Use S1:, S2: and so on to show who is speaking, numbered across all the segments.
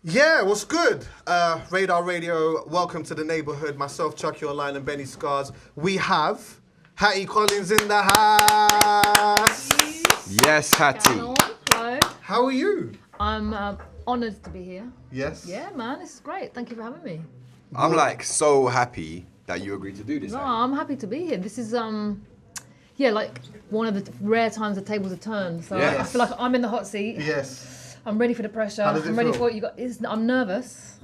S1: Yeah, what's good? Radar Radio, welcome to the neighborhood. Myself, Chuckie Online, and Benny Scars. We have Hattie Collins in the house.
S2: Yes, Hattie.
S3: Hello.
S1: How are you?
S3: I'm honoured to be here.
S1: Yes?
S3: Yeah, man, this is great. Thank you for having me.
S2: I'm like so happy that you agreed to do this.
S3: No,
S2: Hattie.
S3: I'm happy to be here. This is like one of the rare times the tables are turned. So I
S2: Yes.
S3: feel like I'm in the hot seat.
S1: Yes.
S3: I'm ready for the pressure.
S1: How does it
S3: I'm ready
S1: feel?
S3: for what you got. I'm nervous.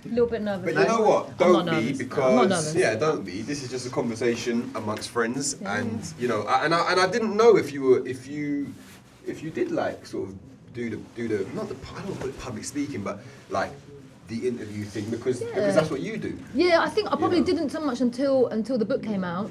S3: A little bit nervous.
S2: But you know what?
S3: I'm
S2: Don't
S3: not
S2: be
S3: nervous.
S2: because
S3: I'm not nervous.
S2: don't be. This is just a conversation amongst friends,
S3: Yeah.
S2: and you know, I didn't know if you did like sort of do the not the I don't call it public speaking, but like the interview thing because that's what you do.
S3: Yeah, I think I probably
S2: know.
S3: didn't so much until the book came out.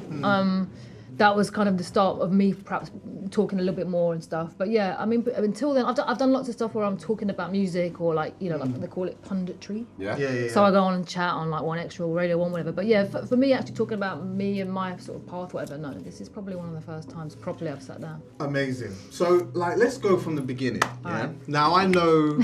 S3: That was kind of the start of me perhaps talking a little bit more and stuff. But yeah, I mean, until then, I've done lots of stuff where I'm talking about music or like, you know, like they call it punditry.
S2: Yeah.
S3: So I go on and chat on like One Extra or Radio 1, whatever. But yeah, for me actually talking about me and my sort of path, whatever, no, this is probably one of the first times properly I've sat down.
S1: Amazing. So, like, let's go from the beginning.
S3: All
S1: Yeah.
S3: right.
S1: Now, I know,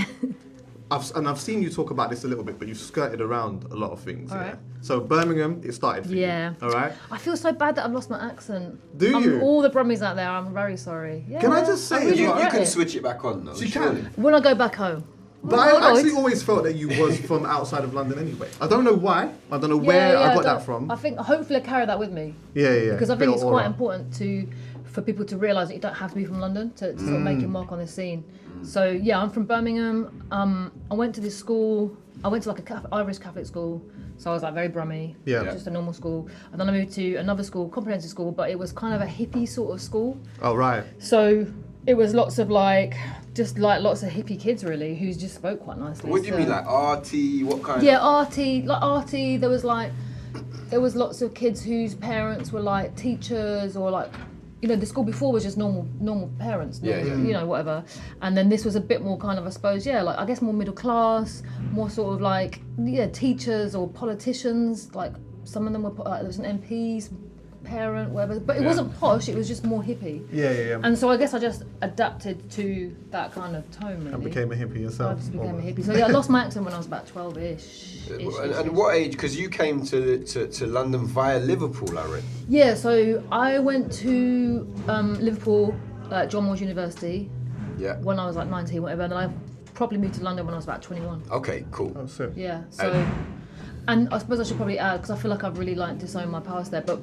S1: I've seen you talk about this a little bit, but you've skirted around a lot of things.
S3: All
S1: yeah.
S3: right.
S1: So, Birmingham, it started for
S3: Yeah.
S1: you. All right.
S3: I feel so bad that I've lost my accent.
S1: Do you?
S3: All the Brummies out there, I'm very sorry. Yeah,
S1: Can I just say
S3: I
S1: as
S3: really
S2: You,
S1: well-
S2: you
S3: regret
S2: can
S3: it.
S2: switch it back on though.
S1: She
S2: surely.
S1: can.
S3: When I go back home.
S1: But I actually always felt that you was from outside of London anyway. I don't know why. I don't know where I got that from.
S3: I think hopefully I carry that with me.
S1: Yeah.
S3: Because I
S1: Bit
S3: think
S1: of
S3: it's
S1: aura.
S3: quite important for people to realise that you don't have to be from London to sort of make your mark on the scene. So yeah, I'm from Birmingham. I went to this school. I went to like a Irish Catholic school, so I was like very Brummy,
S1: Yeah.
S3: just a normal school. And then I moved to another school, comprehensive school, but it was kind of a hippie sort of school.
S1: Oh, right.
S3: So it was lots of lots of hippie kids really, who just spoke quite nicely.
S2: What do you
S3: So-
S2: mean, like arty? What kind?
S3: Yeah, arty. There was lots of kids whose parents were like teachers or like, you know, the school before was just normal parents,
S2: Yeah.
S3: you know, whatever. And then this was a bit more kind of, I suppose, like I guess more middle class, more sort of like, teachers or politicians. Like some of them were, there was an MP's parent, whatever. But it wasn't posh. It was just more hippie.
S1: Yeah.
S3: And so I guess I just adapted to that kind of tone, really.
S1: And became a hippie
S3: I
S1: yourself.
S3: just became a
S1: almost.
S3: hippie. So yeah, I lost my accent when I was about 12-ish.
S2: And what age? Because you came to London via Liverpool, I read.
S3: Yeah, so I went to Liverpool, John Moores University,
S2: Yeah.
S3: when I was like 19, whatever, and then I probably moved to London when I was about 21.
S2: Okay, cool.
S1: Oh, sick.
S3: Yeah, so, and I suppose I should probably add, because I feel like I've really like disowned my past there, but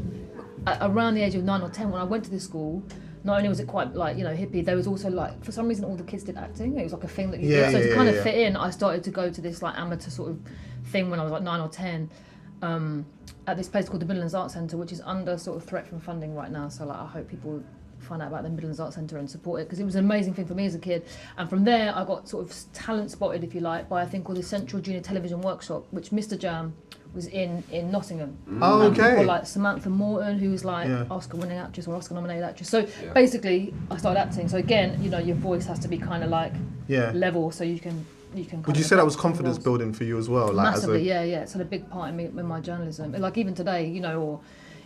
S3: around the age of 9 or 10, when I went to this school, not only was it quite like, you know, hippie, there was also like, for some reason all the kids did acting. It was like a thing that you did. So to kind of fit in, I started to go to this like amateur sort of thing when I was like 9 or 10. At this place called the Midlands Arts Centre, which is under sort of threat from funding right now. So like, I hope people find out about the Midlands Arts Centre and support it, because it was an amazing thing for me as a kid. And from there, I got sort of talent spotted, if you like, by a thing called the Central Junior Television Workshop, which Mr. Jam was in Nottingham.
S1: Oh,
S3: And
S1: okay.
S3: people like Samantha Morton, who was like Oscar-winning actress or Oscar-nominated actress. So basically, I started acting. So again, you know, your voice has to be kind of like level, so you can.
S1: Would you say that was confidence building for you as well? Like,
S3: Massively, yeah. It's had a big part in my journalism. Like even today, you know, or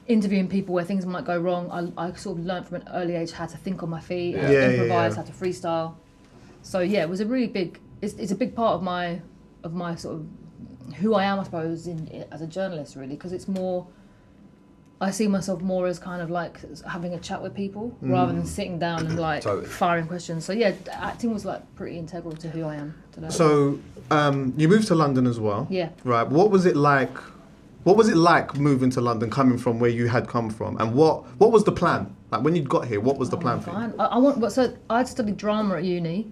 S3: interviewing people where things might go wrong. I sort of learned from an early age how to think on my feet, how to improvise, how to freestyle. So yeah, it was a really big. It's a big part of my sort of who I am, I suppose, as a journalist, really, because it's more. I see myself more as kind of like having a chat with people rather than sitting down and like firing questions. So yeah, acting was like pretty integral to who I am today.
S1: So you moved to London as well.
S3: Yeah.
S1: Right. What was it like? What was it like moving to London, coming from where you had come from, and what was the plan? Like when you got here, what was the plan for you?
S3: So I'd studied drama at uni.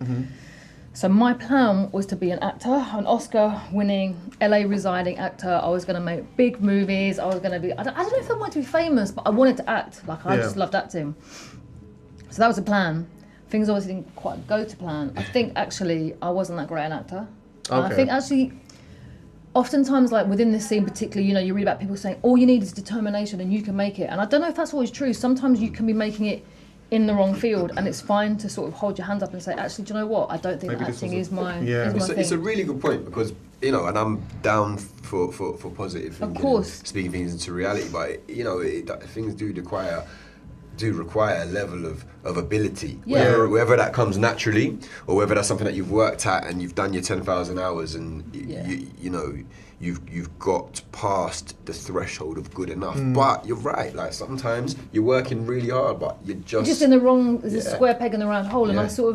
S3: So my plan was to be an actor, an Oscar-winning, LA-residing actor. I was going to make big movies. I was going to be. I don't know if I wanted to be famous, but I wanted to act. Like I just loved acting. So that was the plan. Things obviously didn't quite go to plan. I think actually I wasn't that great an actor. And I think actually, oftentimes like within this scene particularly, you know, you read about people saying all you need is determination and you can make it. And I don't know if that's always true. Sometimes you can be making it in the wrong field, and it's fine to sort of hold your hands up and say, actually, do you know what? I don't think
S1: Maybe
S3: that
S1: this
S3: acting
S1: was
S3: is my thing.
S2: It's a really good point because, you know, and I'm down for positive thinking,
S3: Of course.
S2: and speaking things into reality, but, you know, things do require do require a level of ability,
S3: Yeah.
S2: whether that comes naturally or whether that's something that you've worked at and you've done your 10,000 hours and you know you've got past the threshold of good enough. But you're right, like sometimes you're working really hard, but you're just
S3: in the wrong, there's a square peg in the round hole, and
S2: Yeah.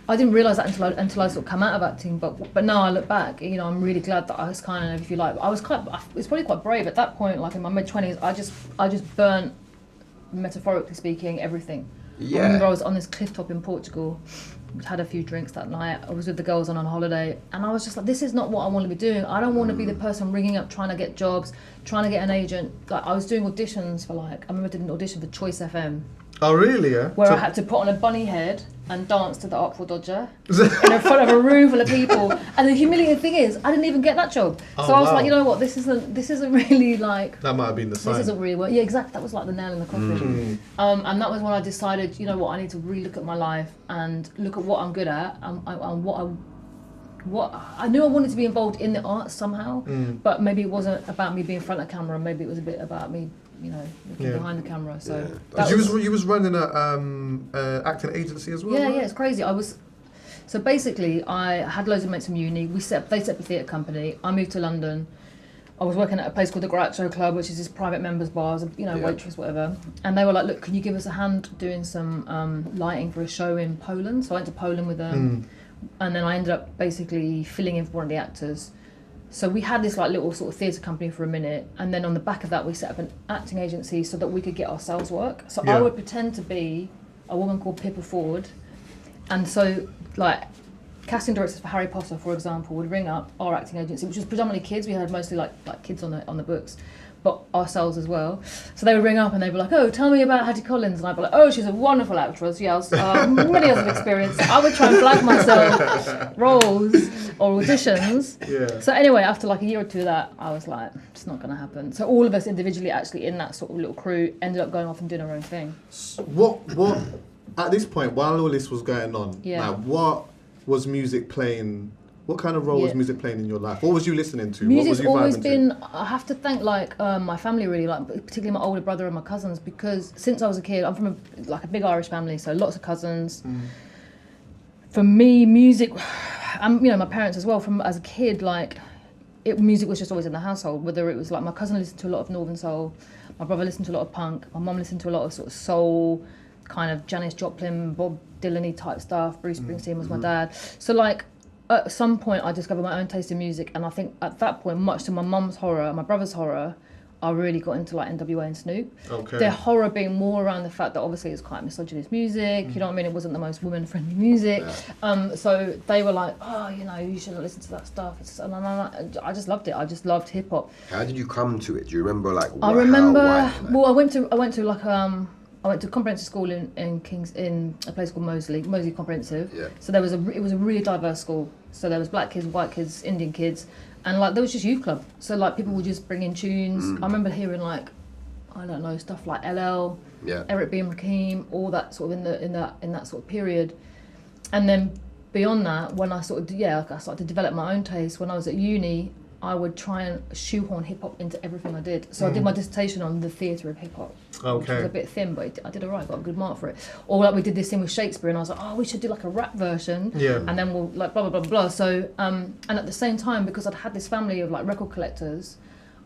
S3: I didn't realise that until I sort of come out of acting, but now I look back, you know, I'm really glad that I was kind of, if you like, it's probably quite brave at that point, like in my mid-20s, I just burnt, metaphorically speaking, everything.
S2: Yeah.
S3: I remember I was on this cliff top in Portugal, had a few drinks that night, I was with the girls on holiday, and I was just like, this is not what I want to be doing. I don't want to be the person ringing up, trying to get jobs, trying to get an agent. Like, I was doing auditions for I remember I did an audition for Choice FM,
S1: Oh, really? Yeah.
S3: where I had to put on a bunny head and dance to the Artful Dodger in front of a room full of people. And the humiliating thing is, I didn't even get that job.
S1: Oh,
S3: so I was
S1: wow.
S3: like, you know what, this isn't really like,
S1: That might have been the sign.
S3: this isn't really what, yeah, exactly, that was like the nail in the coffin. And that was when I decided, you know what, I need to really look at my life and look at what I'm good at and what I knew I wanted to be involved in the arts somehow, but maybe it wasn't about me being front of camera, maybe it was a bit about me, you know, looking behind the camera. So that
S1: You was running a acting agency as well.
S3: yeah,
S1: right?
S3: yeah, it's crazy. So basically, I had loads of mates from uni. They set up a theatre company. I moved to London. I was working at a place called the Groucho Club, which is this private members bar, as a, you know, waitress, whatever. And they were like, look, can you give us a hand doing some lighting for a show in Poland? So I went to Poland with them. And then I ended up basically filling in for one of the actors. So we had this like little sort of theatre company for a minute, and then on the back of that we set up an acting agency so that we could get ourselves work. So I would pretend to be a woman called Pippa Ford, and so like casting directors for Harry Potter, for example, would ring up our acting agency, which was predominantly kids. We had mostly like kids on the books, but ourselves as well. So they would ring up and they'd be like, oh, tell me about Hattie Collins. And I'd be like, oh, she's a wonderful actress. Yes, many years of experience. I would try and flag myself roles or auditions.
S1: Yeah.
S3: So anyway, after like a year or two of that, I was like, it's not going to happen. So all of us individually actually in that sort of little crew ended up going off and doing our own thing.
S1: What at this point, while all this was going on, like, what was music playing? What kind of role was music playing in your life? What was you listening to?
S3: Music's
S1: what was you
S3: always
S1: vibing
S3: been,
S1: to?
S3: I have to thank like my family really, like particularly my older brother and my cousins, because since I was a kid, I'm from a big Irish family, so lots of cousins. For me, music, and you know, my parents as well, as a kid, like music was just always in the household, whether it was like my cousin listened to a lot of Northern Soul, my brother listened to a lot of punk, my mum listened to a lot of sort of soul, kind of Janis Joplin, Bob Dylan-y type stuff, Bruce Springsteen was my dad. So like, at some point I discovered my own taste in music, and I think at that point, much to my mum's horror, my brother's horror, I really got into like NWA and Snoop.
S1: Okay.
S3: Their horror being more around the fact that obviously it's quite misogynist music, you know what I mean? It wasn't the most woman-friendly music. So they were like, oh, you know, you shouldn't listen to that stuff. And I just loved it. I just loved hip-hop.
S2: How did you come to it? Do you remember like
S3: I went to comprehensive school in a place called Moseley Comprehensive.
S2: Yeah.
S3: So it was a really diverse school. So there was black kids, white kids, Indian kids, and like there was just youth club. So like people would just bring in tunes. I remember hearing like, I don't know, stuff like LL, Eric B. and Rakim, all that sort of in that sort of period. And then beyond that, when I started to develop my own taste. When I was at uni, I would try and shoehorn hip-hop into everything I did. So I did my dissertation on the theatre of hip-hop, which was a bit thin, but I did all right, got a good mark for it. Or like we did this thing with Shakespeare, and I was like, oh, we should do like a rap version, and then we'll like blah, blah, blah, blah. So, and at the same time, because I'd had this family of like record collectors,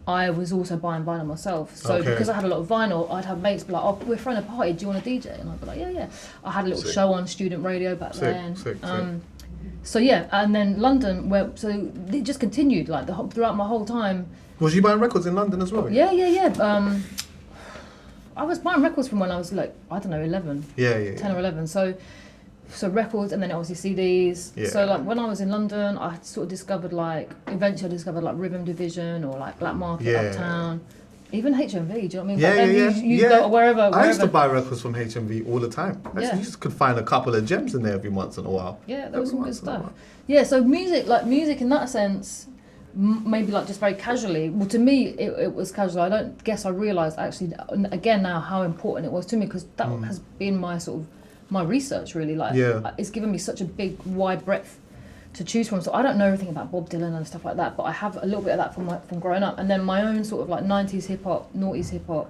S3: I was also buying vinyl myself. So because I had a lot of vinyl, I'd have mates be like, oh, we're throwing a party, do you want to DJ? And I'd be like, yeah. I had a little show on student radio back then.
S1: Sick.
S3: So yeah, and then London, so it just continued like throughout my whole time.
S1: Was you buying records in London as well?
S3: Yeah. I was buying records from when I was like, I don't know, 11. 10 or 11. So records, and then obviously CDs.
S1: Yeah.
S3: So like when I was in London, I sort of discovered like Rhythm Division or like Black Market, Uptown. Even HMV, do you know what I mean? You go wherever.
S1: I used to buy records from HMV all the time. You just could find a couple of gems in there every once in a while.
S3: Yeah, there was some good stuff. Yeah, so music in that sense, maybe like just very casually. Well, to me, it was casual. I don't guess I realised actually, again now, how important it was to me, because that has been my sort of, my research really. Like, it's given me such a big, wide breadth to choose from. So I don't know everything about Bob Dylan and stuff like that, but I have a little bit of that from growing up, and then my own sort of like 90s hip hop, noughties hip hop,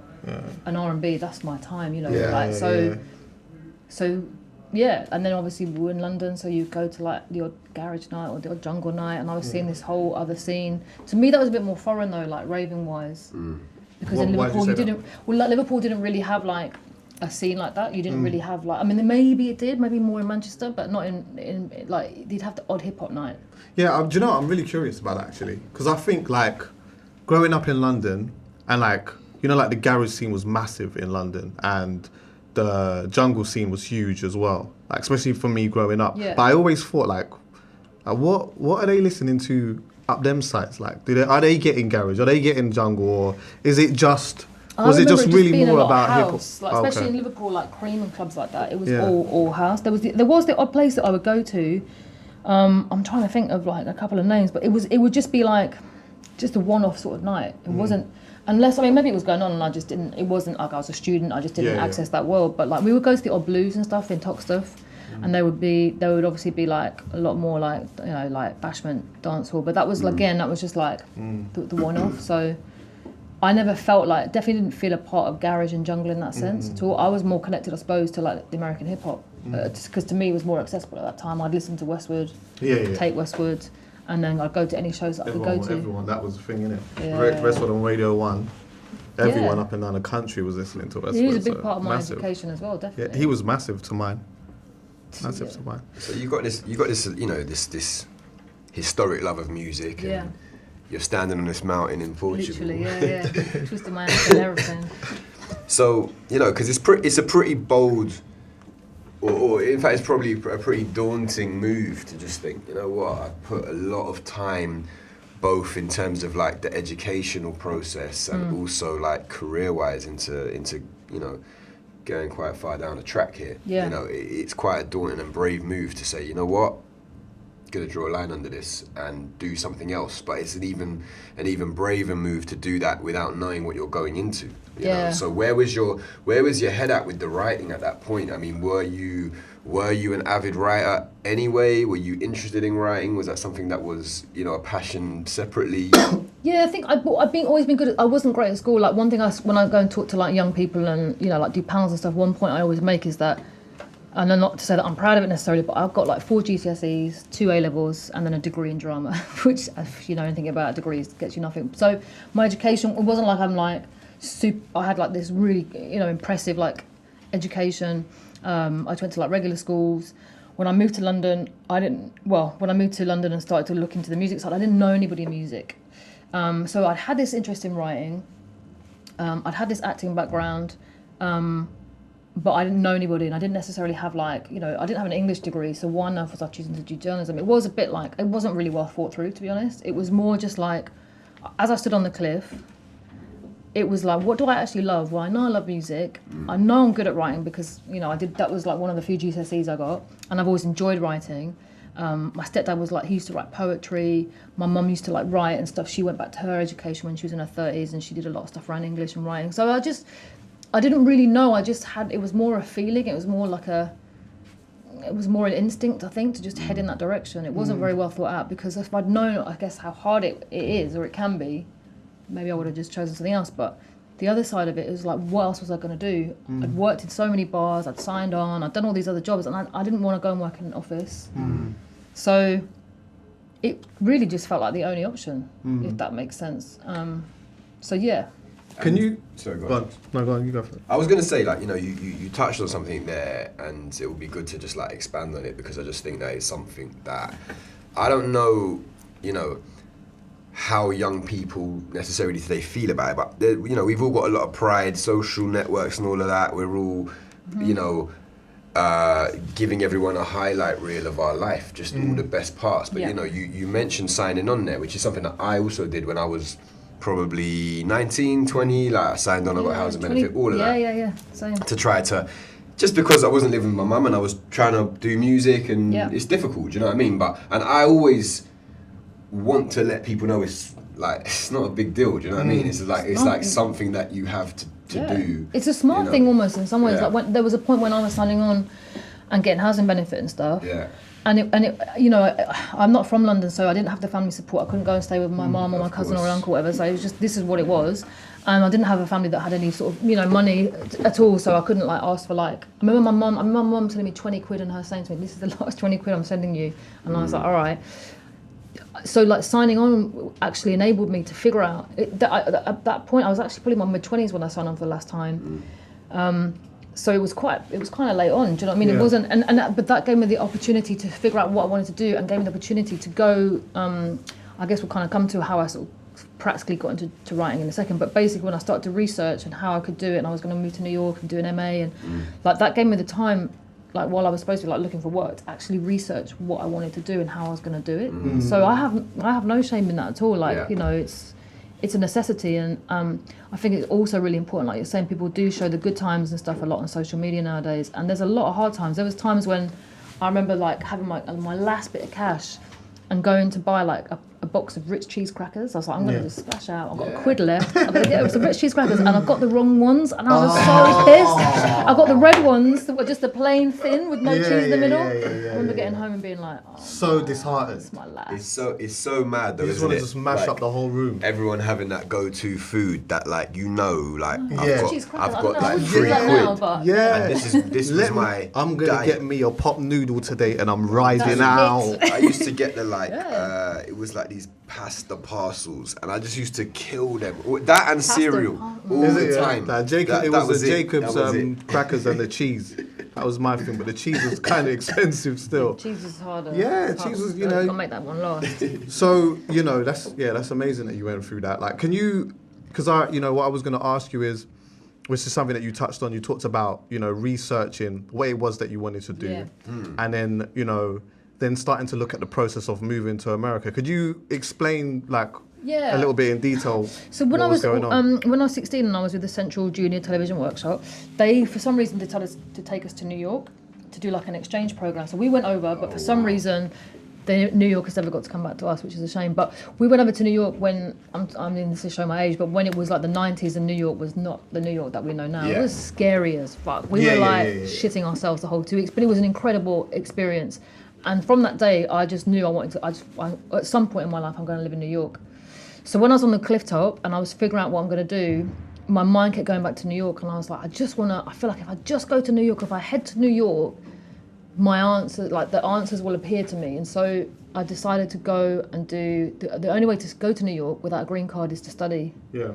S3: and R&B. That's my time, you know. So yeah, and then obviously we were in London, so you go to like the odd garage night or the odd jungle night, and I was seeing this whole other scene. To me, that was a bit more foreign though, like raving wise, because in Liverpool Liverpool didn't really have like a scene like that. You didn't really have like, I mean, maybe it did, maybe more in Manchester, but not in like, you'd have the odd hip hop night.
S1: Yeah, do you know what? I'm really curious about that actually, because I think like growing up in London and like, you know, like the garage scene was massive in London and the jungle scene was huge as well, like especially for me growing up.
S3: Yeah.
S1: But I always thought like, what are they listening to up them sites? Like, are they getting garage? Are they getting jungle? Or is it just... Was it just really more about hip hop?
S3: Like, especially in Liverpool, like Cream and clubs like that, it was all house. There was the odd place that I would go to. I'm trying to think of like a couple of names, but it would just be like just a one-off sort of night. It wasn't, unless, I mean, maybe it was going on and I just didn't. It wasn't like I was a student. I just didn't access that world. But like we would go to the odd blues and stuff in Toxteth, and there would obviously be like a lot more like, you know, like bashment, dancehall. But that was again, that was just like the one-off. So I never felt like, definitely didn't feel a part of garage and jungle in that sense at all. I was more connected, I suppose, to like the American hip hop, because to me it was more accessible at that time. I'd listen to Westwood, take Westwood, and then I'd go to any shows that I could go to.
S1: Everyone, that was the thing, innit?
S3: Yeah.
S1: Westwood on Radio 1. Everyone up and down the country was listening to Westwood.
S3: He was a big part of my education as well, definitely.
S1: Yeah, he was massive to mine. Massive to mine.
S2: So you got this, you know, this historic love of music. And you're standing on this mountain in Portugal.
S3: Literally, twisting my ankle and everything.
S2: So, you know, because it's a pretty bold, or in fact, it's probably a pretty daunting move to just think, you know what, I put a lot of time, both in terms of like the educational process and also like career-wise into you know, going quite far down the track here.
S3: Yeah.
S2: You know, it's quite a daunting and brave move to say, you know what, gonna draw a line under this and do something else. But it's an even braver move to do that without knowing what you're going into. You know? So where was your head at with the writing at that point? I mean, were you an avid writer anyway? Were you interested in writing? Was that something that was, you know, a passion separately?
S3: Yeah, I think I've always been good at, I wasn't great at school. Like one thing when I go and talk to like young people and, you know, like do panels and stuff, one point I always make is that, and I'm not to say that I'm proud of it necessarily, but I've got like 4 GCSEs, 2 A-levels, and then a degree in drama, which, if you know anything about degrees, gets you nothing. So my education, it wasn't like I'm like I had like this really, you know, impressive like education. I went to like regular schools. When I moved to London, when I moved to London and started to look into the music side, I didn't know anybody in music. So I'd had this interest in writing. I'd had this acting background. But I didn't know anybody, and I didn't necessarily have like, you know, I didn't have an English degree, so why on earth was I choosing to do journalism? It was a bit like, it wasn't really well thought through, to be honest. It was more just like, as I stood on the cliff, it was like, what do I actually love? Well, I know I love music. I know I'm good at writing because, you know, that was like one of the few GCSEs I got, and I've always enjoyed writing. My stepdad was like, he used to write poetry. My mum used to like write and stuff. She went back to her education when she was in her 30s, and she did a lot of stuff around English and writing. So I didn't really know. It was more a feeling. It was more an instinct, I think, to just head in that direction. It wasn't very well thought out, because if I'd known, I guess, how hard it is, or it can be, maybe I would have just chosen something else. But the other side of it is like, what else was I going to do? I'd worked in so many bars, I'd signed on, I'd done all these other jobs, and I didn't want to go and work in an office. So it really just felt like the only option, if that makes sense. So yeah.
S1: Can you...
S2: Sorry, go on.
S1: No, go on, you go for it.
S2: I was going to say, like, you know, you touched on something there, and it would be good to just, like, expand on it, because I just think that is something that, I don't know, you know, how young people necessarily today feel about it, but, you know, we've all got a lot of pride, social networks and all of that. We're all, you know, giving everyone a highlight reel of our life, just all the best parts. But, you know, you mentioned signing on there, which is something that I also did when I was probably 19, 20, like I signed on, I got housing benefit, all of that.
S3: Yeah, same.
S2: To try to, just because I wasn't living with my mum and I was trying to do music, and it's difficult, do you know what I mean? And I always want to let people know it's not a big deal, do you know what I mean? It's like something that you have to do. It's
S3: a smart thing almost in some ways.
S2: Yeah.
S3: Like there was a point when I was signing on and getting housing benefit and stuff.
S2: Yeah.
S3: you know, I'm not from London, so I didn't have the family support. I couldn't go and stay with my mum or my cousin or uncle, or whatever. So it was just, this is what it was. And I didn't have a family that had any sort of, you know, money at all. So I couldn't like ask for like, I remember my mum sending me 20 quid and her saying to me, this is the last 20 quid I'm sending you. And I was like, all right. So like signing on actually enabled me to figure out, at that point, I was actually probably in my mid-20s when I signed on for the last time. So it was kind of late on, do you know what I mean? It wasn't, but that gave me the opportunity to figure out what I wanted to do and gave me the opportunity to go, I guess we'll kind of come to how I sort of practically got into writing in a second, but basically when I started to research and how I could do it, and I was going to move to New York and do an MA, and like that gave me the time, like while I was supposed to be like looking for work, to actually research what I wanted to do and how I was going to do it. So I have no shame in that at all, like, you know, it's a necessity, and I think it's also really important, like you're saying, people do show the good times and stuff a lot on social media nowadays, and there's a lot of hard times. There was times when I remember like having my last bit of cash and going to buy like a box of Ritz cheese crackers. I was like, I'm going to just splash out. I've got a quid left. I'm going to get some Ritz cheese crackers, and I got the wrong ones, and I was so pissed. I got the red ones that were just a plain thin with no cheese in the middle. I remember getting home and being like,
S1: so disheartened.
S3: It's my last.
S2: It's so mad though,
S1: You just
S2: isn't
S1: want
S2: it?
S1: to just mash up the whole room.
S2: Everyone having that go-to food that, like, you know, like
S3: Cheese crackers.
S2: I've
S3: I
S2: got
S3: don't know, I
S2: like
S3: wouldn't
S2: 3
S3: do that
S2: quid.
S3: now, but
S2: And this was my
S1: I'm gonna
S2: diet.
S1: get me a pop noodle today, and I'm riding
S3: That's
S1: out.
S2: I used to get the like, it was like these pasta parcels, and I just used to kill them. That and cereal all the time.
S1: It was the Jacob's
S2: That was it.
S1: crackers and the cheese. That was my thing, but the cheese was kind of expensive still.
S3: cheese is harder.
S1: Yeah,
S3: It's
S1: cheese
S3: hard.
S1: was, you know.
S3: You've got to make that one last.
S1: So, you know, that's amazing that you went through that. Like, can you, because you know, what I was going to ask you is, which is something that you touched on, you talked about, you know, researching what it was that you wanted to do. And then, you know, then starting to look at the process of moving to America. Could you explain, like, a little bit in detail
S3: So when
S1: what was going on?
S3: when I was 16 and I was with the Central Junior Television Workshop, they for some reason decided to take us to New York to do like an exchange program. So we went over, but for some reason, the New Yorkers never got to come back to us, which is a shame. But we went over to New York when I mean, this is show my age, but when it was like the 90s and New York was not the New York that we know now. It was scary as fuck. We were shitting ourselves the whole 2 weeks, but it was an incredible experience. And from that day, I just knew I wanted to. At some point in my life, I'm going to live in New York. So when I was on the cliff top and I was figuring out what I'm going to do, my mind kept going back to New York, and I was like, I feel like if I just go to New York, if I head to New York, the answers will appear to me. And so I decided to go and do, the only way to go to New York without a green card is to study.
S1: Yeah.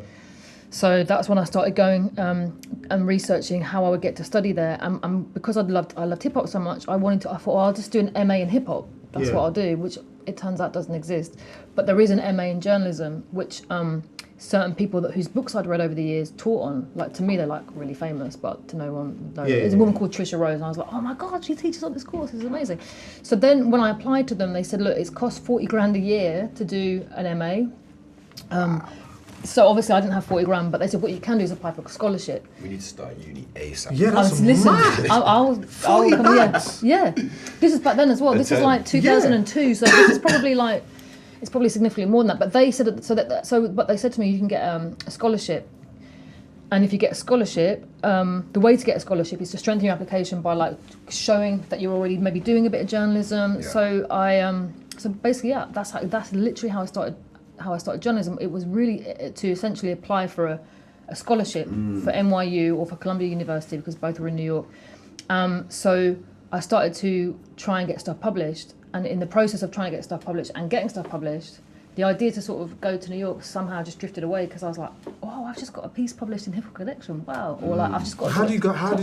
S3: So that's when I started going and researching how I would get to study there. And because I loved hip hop so much, I thought, well, I'll just do an MA in hip hop. That's what I'll do, which it turns out doesn't exist. But there is an MA in journalism, which certain people whose books I'd read over the years taught on. Like, to me, they're like really famous, but to no one knows. There's a woman called Trisha Rose, and I was like, oh my God, she teaches on this course, it's amazing. So then when I applied to them, they said, look, it's cost 40 grand a year to do an MA. So obviously I didn't have 40 grand, but they said what you can do is apply for a scholarship.
S2: We need to start uni ASAP.
S1: Yeah, that's mad.
S3: I'll
S1: 40 bags.
S3: Yeah. This is back then as well. This is like 2002, so this is probably like, it's probably significantly more than that. But they said but they said to me, you can get a scholarship, and if you get a scholarship, the way to get a scholarship is to strengthen your application by like showing that you're already maybe doing a bit of journalism. Yeah. So so basically, that's literally how I started journalism. It was really to essentially apply for a scholarship for NYU or for Columbia University, because both were in New York. So I started to try and get stuff published, and in the process of trying to get stuff published and getting stuff published, the idea to sort of go to New York somehow just drifted away, because I was like, oh, I've just got a piece published in HipHop Connection, wow. Or like, I've just got.
S1: How did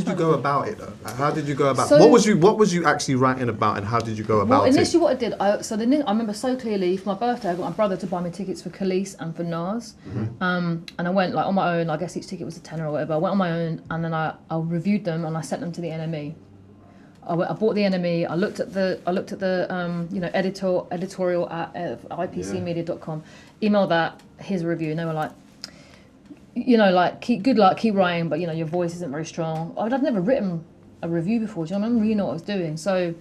S1: you go about it though? How did you go about?
S3: So,
S1: what was you actually writing about, and how did you go about it?
S3: Well, initially what I did, I remember so clearly, for my birthday, I got my brother to buy me tickets for Khalees and for Nas, and I went like on my own. I guess each ticket was a tenner or whatever. I went on my own, and then I reviewed them and I sent them to the NME. I bought the NME. I looked at the editorial at ipcmedia.com. Emailed that. Here's a review, and they were like, keep writing, but your voice isn't very strong. I'd never written a review before. Do you know? I didn't really know what I was doing. So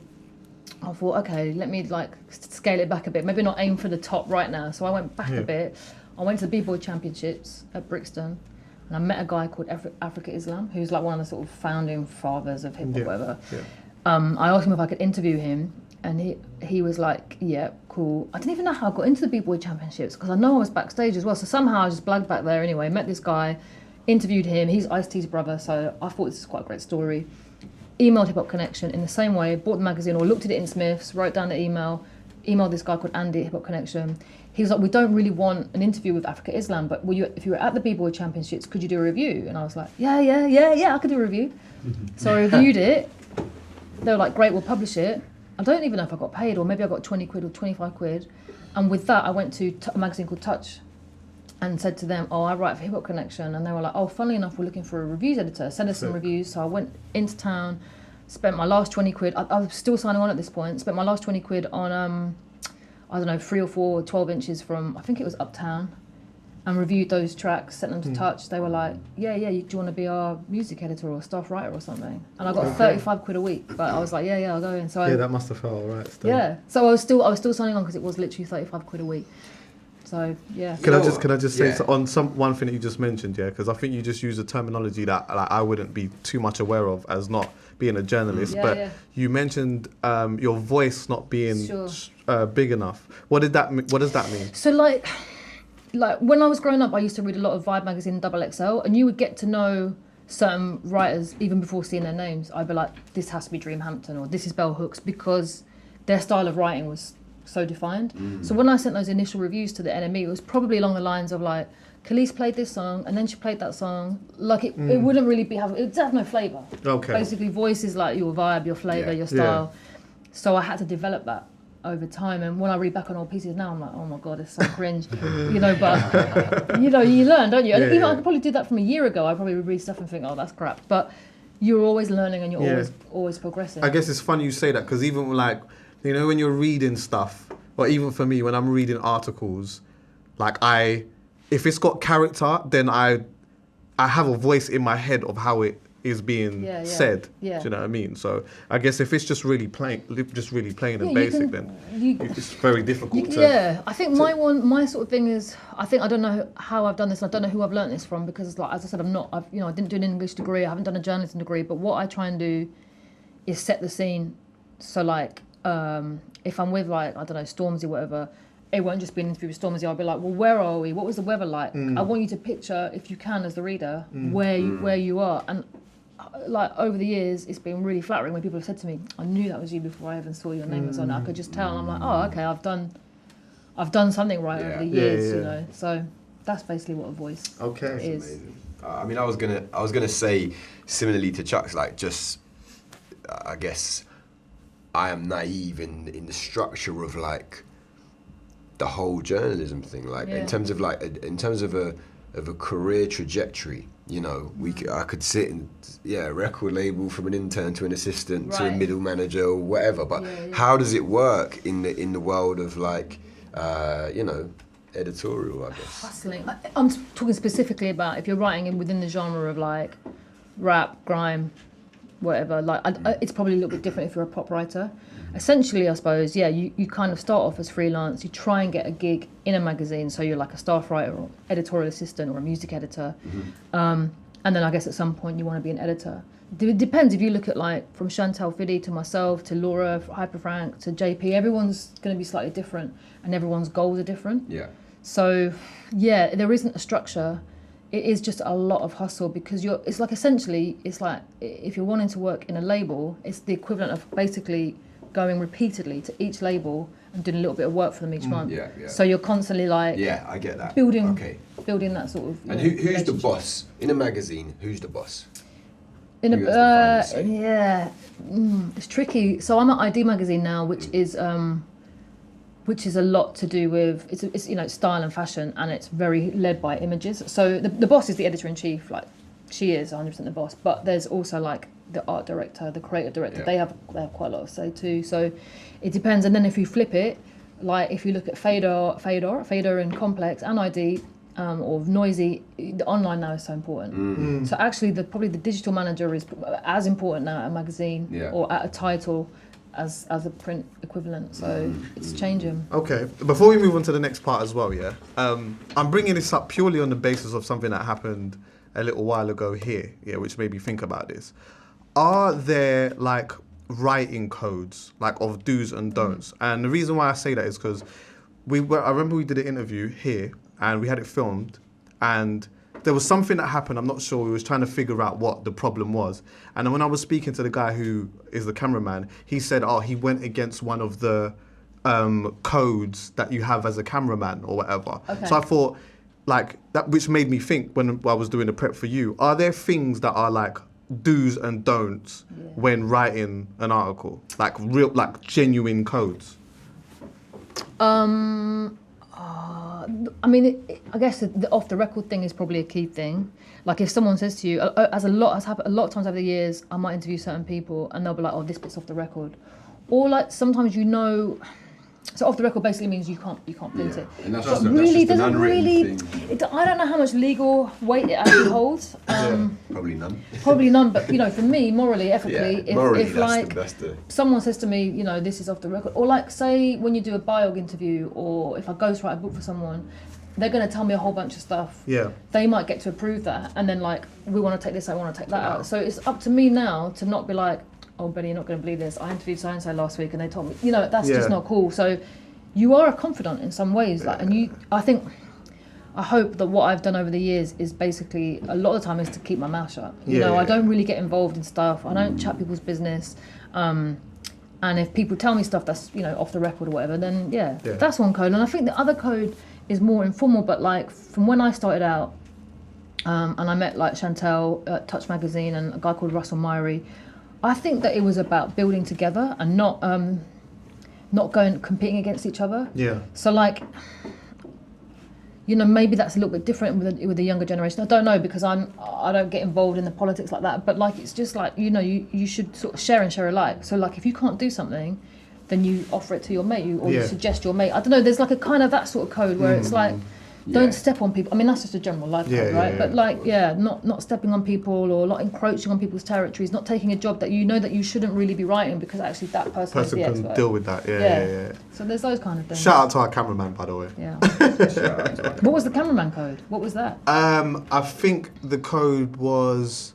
S3: I thought, okay, let me like scale it back a bit. Maybe not aim for the top right now. So I went back a bit. I went to the B-Boy Championships at Brixton, and I met a guy called Africa Islam, who's like one of the sort of founding fathers of hip hop, whatever. Yeah. I asked him if I could interview him, And he was like, yeah, cool. I didn't even know how I got into the B-Boy Championships because I know I was backstage as well. So somehow I just blagged back there anyway, met this guy, interviewed him. He's Ice-T's brother, so I thought this was quite a great story. Emailed HipHop Connection in the same way, bought the magazine or looked at it in Smith's, wrote down the emailed this guy called Andy at HipHop Connection. He was like, we don't really want an interview with Africa Islam, but if you were at the B-Boy Championships, could you do a review? And I was like, yeah, I could do a review. So I reviewed it. They were like, great, we'll publish it. I don't even know if I got paid, or maybe I got 20 quid or 25 quid. And with that, I went to a magazine called Touch and said to them, I write for HipHop Connection. And they were like, funnily enough, we're looking for a reviews editor. Send us some reviews. So I went into town, spent my last 20 quid. I was still signing on at this point. Spent my last 20 quid on, 3 or 4 12 inches from, I think it was Uptown. And reviewed those tracks, sent them to Touch. They were like, do you want to be our music editor or staff writer or something? And I got 35 quid a week. But I was like, I'll go in. So
S1: that must have felt all right still.
S3: Yeah. So I was still signing on because it was literally 35 quid a week. So yeah.
S1: Can I just say on one thing that you just mentioned, because I think you just used a terminology that I wouldn't be too much aware of as not being a journalist. You mentioned your voice not being big enough. What does that mean?
S3: So like when I was growing up, I used to read a lot of Vibe magazine and Double XL, and you would get to know certain writers even before seeing their names. I'd be like, this has to be Dream Hampton or this is Bell Hooks, because their style of writing was so defined. So when I sent those initial reviews to the NME, it was probably along the lines of like, Khalees played this song and then she played that song. Like it wouldn't really it would have no flavour. Okay. Basically, voice is like your vibe, your flavour, your style. So I had to develop that over time, and when I read back on old pieces now, I'm like, oh my god, it's so cringe, but you learn, don't you? And even I could probably do that from a year ago. I probably would read stuff and think, oh, that's crap. But you're always learning and you're always progressing.
S1: I guess it's funny you say that, because even like, when you're reading stuff, or even for me when I'm reading articles, like if it's got character, then I have a voice in my head of how it is being said. Yeah. Do you know what I mean? So I guess if it's just really plain and basic, then it's very difficult to...
S3: I think my sort of thing is, I don't know how I've done this, and I don't know who I've learnt this from, because like, as I said, I didn't do an English degree, I haven't done a journalism degree, but what I try and do is set the scene. So like, if I'm with like, I don't know, Stormzy or whatever, it won't just be an interview with Stormzy. I'll be like, well, where are we? What was the weather like? I want you to picture, if you can, as the reader, where you are. And like over the years, it's been really flattering when people have said to me, I knew that was you before I even saw your name was on it. I could just tell. And I'm like, oh, okay, I've done something right over the years, So that's basically what a voice is.
S2: Amazing. I mean, I was gonna say similarly to Chuck's, like, just I guess I am naive in the structure of like the whole journalism thing, like in terms of a career trajectory. I could sit in a record label from an intern to an assistant to a middle manager or whatever. But how does it work in the world of like editorial? I guess
S3: hustling. I'm talking specifically about if you're writing within the genre of like rap, grime, whatever. Like it's probably a little bit different if you're a pop writer. Essentially, I suppose, you kind of start off as freelance. You try and get a gig in a magazine, so you're like a staff writer or editorial assistant or a music editor. And then I guess at some point you want to be an editor. It depends. If you look at like from Chantelle Fiddy to myself to Laura, Hyper Frank to JP, everyone's going to be slightly different and everyone's goals are different. Yeah. So, there isn't a structure. It is just a lot of hustle, because it's like if you're wanting to work in a label, it's the equivalent of basically going repeatedly to each label and doing a little bit of work for them each month. So you're constantly like...
S2: Yeah, I get that.
S3: Building that sort of...
S2: And who's the boss? In a magazine, who's the boss?
S3: It's tricky. So I'm at ID Magazine now, which is a lot to do with... It's style and fashion, and it's very led by images. So the boss is the editor-in-chief, like, she is 100% the boss, but there's also like the art director, the creative director. They have quite a lot of say too. So it depends. And then if you flip it, like if you look at Fader and Complex and ID or Noisy, the online now is so important. So actually, probably the digital manager is as important now at a magazine or at a title as a print equivalent. So it's changing.
S1: Okay. Before we move on to the next part as well, I'm bringing this up purely on the basis of something that happened a little while ago here, which made me think about this. Are there like writing codes, like of do's and don'ts. And the reason why I say that is because I remember we did an interview here and we had it filmed, and there was something that happened. I'm not sure. We was trying to figure out what the problem was. And then when I was speaking to the guy who is the cameraman, he said, "Oh, he went against one of the codes that you have as a cameraman or whatever."
S3: Okay.
S1: So I thought, like that, which made me think when I was doing the prep for you. Are there things that are like do's and don'ts when writing an article, like real, like genuine codes?
S3: I mean, I guess the off the record thing is probably a key thing. Like if someone says to you, as has happened a lot of times over the years, I might interview certain people and they'll be like, "Oh, this bit's off the record," or like sometimes So off the record basically means you can't print it.
S2: And that's
S3: But
S2: just,
S3: really,
S2: that's just an
S3: doesn't really.
S2: unwritten
S3: I don't know how much legal weight it actually holds.
S2: Probably none.
S3: Probably none. But for me, morally, ethically, if like
S2: that's the
S3: someone says to me, this is off the record, or like say when you do a biog interview, or if I ghostwrite a book for someone, they're going to tell me a whole bunch of stuff.
S1: Yeah.
S3: They might get to approve that, and then like we want to take this, I want to take that out. So it's up to me now to not be like, "Oh, Benny, you're not going to believe this. I interviewed so and so last week, and they told me," that's just not cool. So you are a confidant in some ways, like, and I hope that what I've done over the years is basically a lot of the time is to keep my mouth shut. I don't really get involved in stuff. I don't chat people's business. And if people tell me stuff that's off the record or whatever, then that's one code. And I think the other code is more informal. But like from when I started out, and I met like Chantelle at Touch Magazine and a guy called Russell Myrie, I think that it was about building together and not going competing against each other. Yeah. So like, maybe that's a little bit different with the younger generation. I don't know because I don't get involved in the politics like that. But like, it's just like you should sort of share and share alike. So like, if you can't do something, then you offer it to your mate, you suggest your mate. I don't know. There's like a kind of that sort of code where it's like. Don't step on people. I mean, that's just a general life code, right? But like, not stepping on people or not encroaching on people's territories, not taking a job that that you shouldn't really be writing because actually that person is the
S1: can
S3: expert.
S1: Deal with that. Yeah.
S3: So there's those kind of things.
S1: Shout out to our cameraman, by the way.
S3: Yeah. What was the cameraman code? What was that?
S1: I think the code was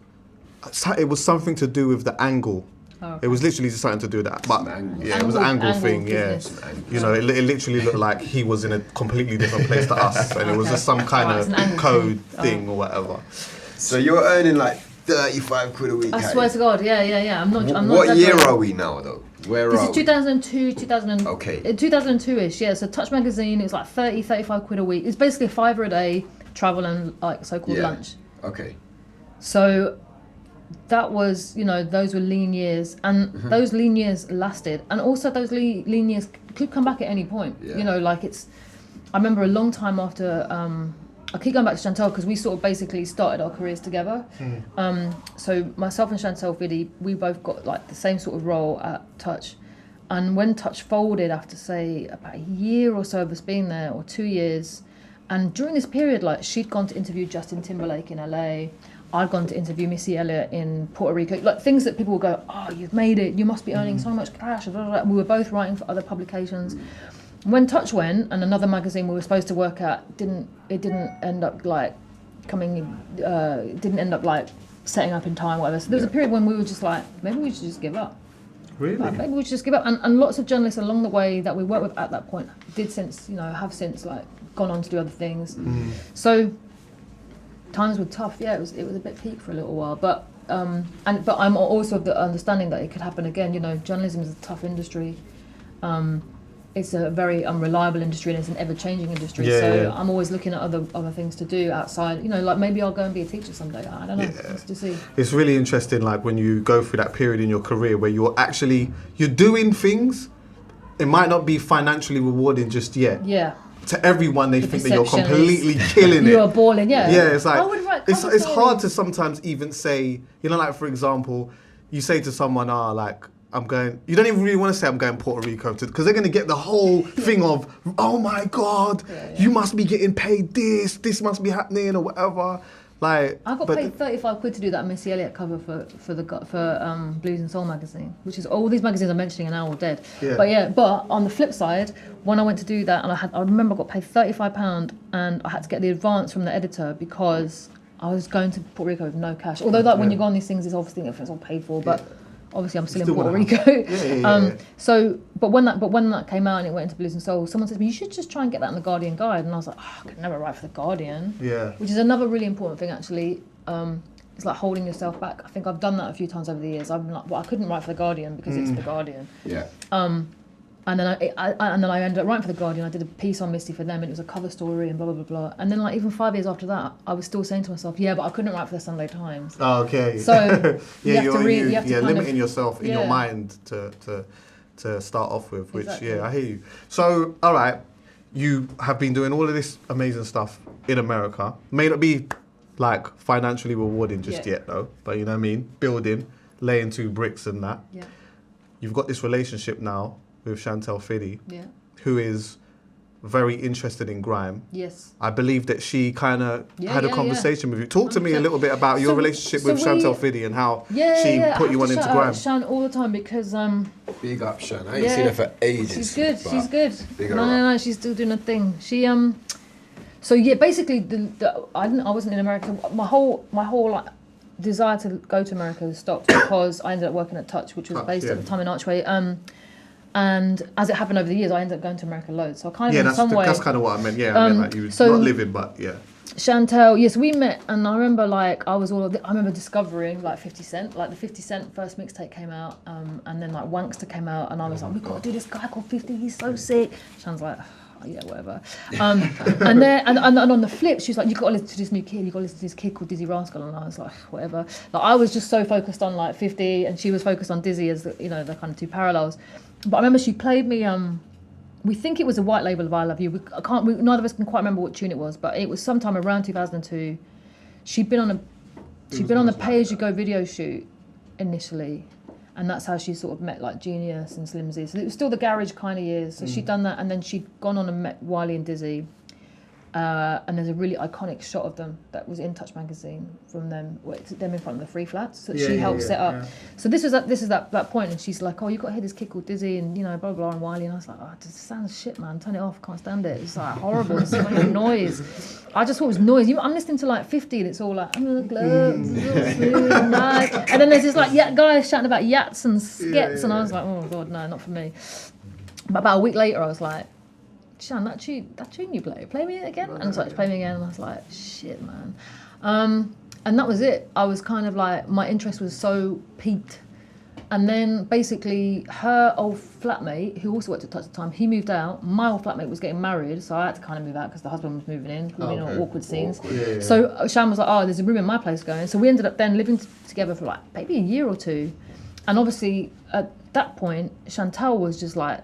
S1: something to do with the angle. Oh, okay. It was literally just something to do with that, but it was an angle thing.
S3: Business.
S1: It literally looked like he was in a completely different place to us, and it was just some kind of code thing or whatever.
S2: So you're earning like 35 quid a week.
S3: I swear to God, yeah. I'm not.
S2: What year are we now, though?
S3: This is 2002, 2000.
S2: Okay.
S3: 2002-ish, yeah. So Touch Magazine, it was like 35 quid a week. It's basically $5 a day, travel and like so-called lunch.
S2: Okay.
S3: So that was, those were lean years, and those lean years lasted, and also those lean years could come back at any point. I remember a long time after. I keep going back to Chantelle because we sort of basically started our careers together. So myself and Chantelle Fiddy, we both got like the same sort of role at Touch, and when Touch folded after say about a year or so of us being there, or 2 years, and during this period, like she'd gone to interview Justin Timberlake in LA. I'd gone to interview Missy Elliott in Puerto Rico, like things that people would go, "Oh, you've made it, you must be earning so much cash." Blah, blah, blah. We were both writing for other publications. When Touch went, and another magazine we were supposed to work at didn't end up like setting up in time, whatever. So there was a period when we were just like, maybe we should just give up.
S1: Really?
S3: Like, maybe we should just give up. And lots of journalists along the way that we worked with at that point have since like gone on to do other things. So times were tough. Yeah, it was a bit peak for a little while, but I'm also of the understanding that it could happen again. Journalism is a tough industry. It's a very unreliable industry, and it's an ever-changing industry. I'm always looking at other things to do outside. Like maybe I'll go and be a teacher someday. I don't know. Just to see.
S1: It's really interesting, like when you go through that period in your career where you're doing things. It might not be financially rewarding just yet. Yeah. To everyone, they think that you're completely killing it.
S3: You are balling, yeah.
S1: Yeah, it's like it's hard to sometimes even say, like for example, you say to someone, I'm going. You don't even really want to say I'm going Puerto Rico because they're going to get the whole thing of, oh my God, you must be getting paid this. This must be happening or whatever. Like
S3: I got paid 35 quid to do that Missy Elliott cover for Blues and Soul magazine, which is all these magazines I'm mentioning are now all dead. Yeah. But on the flip side, when I went to do that, and I remember I got paid £35, and I had to get the advance from the editor because I was going to Puerto Rico with no cash. Although when you go on these things, it's obviously it's all paid for, but Obviously, I'm still in
S1: Still
S3: Puerto
S1: wanna
S3: Rico.
S1: Yeah.
S3: So, but when that came out and it went into Blues and Soul, someone said to me, "You should just try and get that in the Guardian guide." And I was like, "Oh, I could never write for the Guardian."
S1: Yeah.
S3: Which is another really important thing, actually. It's like holding yourself back. I think I've done that a few times over the years. I'm like, well, I couldn't write for the Guardian because it's the Guardian.
S2: Yeah.
S3: And then I ended up writing for the Guardian. I did a piece on Misty for them, and it was a cover story and blah blah blah blah. And then like even 5 years after that, I was still saying to myself, yeah, but I couldn't write for the Sunday Times.
S1: Oh, okay.
S3: So
S1: yeah,
S3: you have to read. You have to kind
S1: limiting
S3: of,
S1: yourself in your
S3: yeah.
S1: mind to start off with. Which
S3: Exactly.
S1: I hear you. So all right, you have been doing all of this amazing stuff in America. May not be like financially rewarding just
S3: Yeah.
S1: yet though, but you know what I mean. Building, laying 2 bricks and that.
S3: Yeah.
S1: You've got this relationship now with Chantelle Fiddy,
S3: Yeah.
S1: who is very interested in grime.
S3: Yes.
S1: I believe that she kind of had a
S3: yeah.
S1: conversation with you. Talk to me a little bit about your
S3: So-
S1: relationship
S3: so
S1: with Chantelle
S3: we-
S1: Fiddy and how
S3: Yeah.
S1: she
S3: yeah.
S1: put
S3: I
S1: you
S3: have
S1: on
S3: to
S1: into
S3: shout
S1: grime.
S3: out Shan all the time because
S2: Big up, Shan. I ain't
S3: Yeah.
S2: seen her for ages.
S3: she's good.
S2: but
S3: She's good.
S2: big her
S3: No,
S2: up.
S3: she's still doing a thing. She So yeah, basically I wasn't in America. My whole like desire to go to America stopped because I ended up working at Touch, which was
S1: Touch,
S3: based
S1: yeah.
S3: at the time in Archway. And as it happened over the years, I ended up going to America loads. So I kind of
S1: Yeah,
S3: in some way.
S1: that's kind of what I meant. Yeah, I meant like you
S3: so-
S1: not living, but yeah.
S3: Chantelle, yes, we met, and I remember like I remember discovering like 50 Cent, like the 50 Cent first mixtape came out, and then like Wankster came out, and I was like, we've got to do this guy called 50, he's so sick. Shan's like, oh, yeah, whatever. And then and on the flip, she was like, you got to listen to this new kid, you got to listen to this kid called Dizzy Rascal, and I was like, whatever. Like I was just so focused on like 50, and she was focused on Dizzy as the, the kind of 2 parallels. But I remember she played me. We think it was a white label of I Love You. Neither of us can quite remember what tune it was, but it was sometime around 2002. She'd been on the Pay As You Go video shoot initially, and that's how she sort of met like Genius and Slimzy. So it was still the garage kind of years. So she'd done that, and then she'd gone on and met Wiley and Dizzy. And there's a really iconic shot of them that was in Touch magazine from them. It's them in front of the Free Flats that she helped set up.
S1: yeah.
S3: So this is that point, and she's like, "Oh, you got to hear this kid called Dizzy, and blah blah blah," and Wiley, and I was like, "Oh, it just sounds shit, man. Turn it off. Can't stand it. It's like horrible. It's so much noise." I just thought it was noise. I'm listening to like 50, and it's all like, "I'm in the club, and then there's this like guy shouting about yats and skets, and I was like, "Oh god, no, not for me." But about a week later, I was like, Shan, that tune you play me it again? And so it's playing me again, and I was like, shit, man. And that was it. I was kind of like, my interest was so peaked. And then basically her old flatmate, who also worked at Touch at the time, he moved out. My old flatmate was getting married, so I had to kind of move out because the husband was moving in. We were in awkward scenes.
S1: Yeah.
S3: So Shan was like, oh, there's a room in my place going. So we ended up then living together for like maybe a year or 2. And obviously at that point, Chantelle was just like,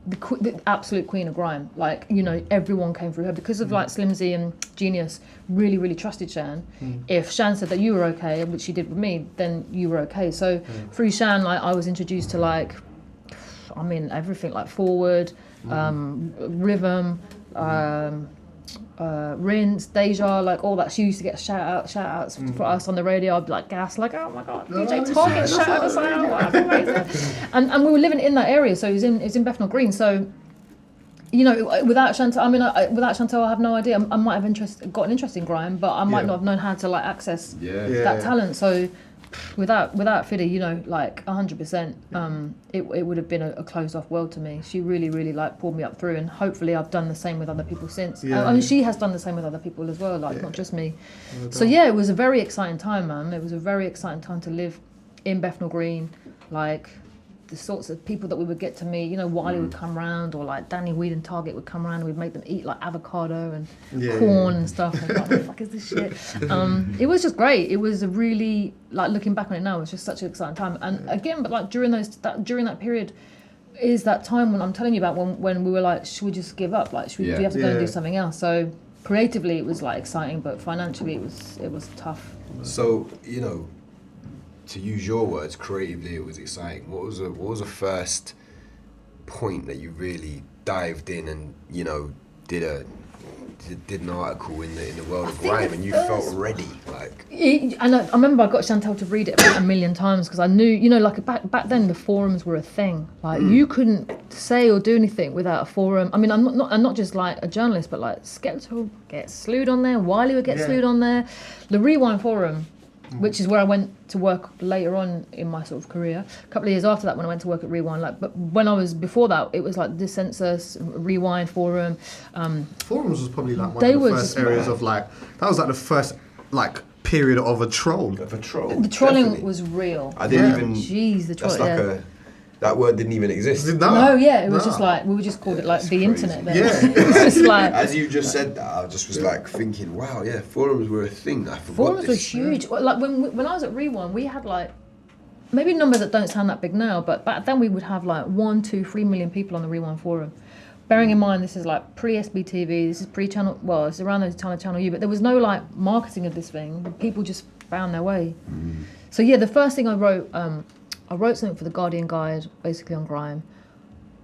S3: the absolute queen of grime. Like, everyone came through her because of like Slimzy and Genius really, really trusted Shan. If Shan said that you were okay, which she did with me, then you were okay. So through Shan, like I was introduced to like, everything like Forward, Rhythm, Rinse, Deja, like all that. She used to get shout outs for us on the radio. I'd be like gas, like, oh my god, DJ Target shout us out, and we were living in that area, so it was in Bethnal Green. So, without Chantelle, without Chantelle, I have no idea. I might have got an interest in grime, but I might not have known how to like access that talent. So, without Fiddy, like 100%, it would have been a closed off world to me. She really, really like pulled me up through, and hopefully I've done the same with other people since. She has done the same with other people as well, like not just me. So yeah, it was a very exciting time, man. It was a very exciting time to live in Bethnal Green, like the sorts of people that we would get to meet. Wiley would come round, or like Danny Weed and Target would come round, and we'd make them eat like avocado and corn and stuff. And what the fuck is this shit? It was just great. It was a really, like looking back on it now, it was just such an exciting time. And again, but like during that period is that time when I'm telling you about when we were like, should we just give up? Like, do you have to go and do something else? So creatively it was like exciting, but financially it was tough.
S2: So, to use your words, creatively it was exciting. What was the first point that you really dived in and did an article in the world of grime and you felt ready? Like,
S3: and I remember I got Chantelle to read it about 1,000,000 times because I knew, like back then the forums were a thing. Like you couldn't say or do anything without a forum. I'm not just like a journalist, but like Skepta would get slewed on there, Wiley would get slewed on there. The Rewind forum which is where I went to work later on in my sort of career. A couple of years after that, when I went to work at Rewind, but when I was before that, it was like Dissensus, Rewind, Forum.
S1: Forums was probably like one of the first areas of like, that was like the first like period of a troll.
S2: Of a troll.
S3: The trolling
S2: definitely.
S3: was real.
S2: I didn't even.
S3: Jeez, the trolling.
S2: That's like that word didn't even exist.
S3: No, it was just like, we were just called it like the
S2: crazy.
S3: internet then.
S1: Yeah.
S3: It's just like,
S2: As you just said that, I just was like thinking, wow, yeah, forums were a thing. I forgot
S3: forums
S2: this.
S3: were huge. Like when I was at Rewind, we had like, maybe numbers that don't sound that big now, but back then we would have like 1, 2, 3 million people on the Rewind forum. Bearing in mind, this is like pre-SBTV, this is pre-channel, well, it's around the time of Channel U, but there was no like marketing of this thing. People just found their way. So yeah, the first thing I wrote something for the Guardian Guide, basically on Grime.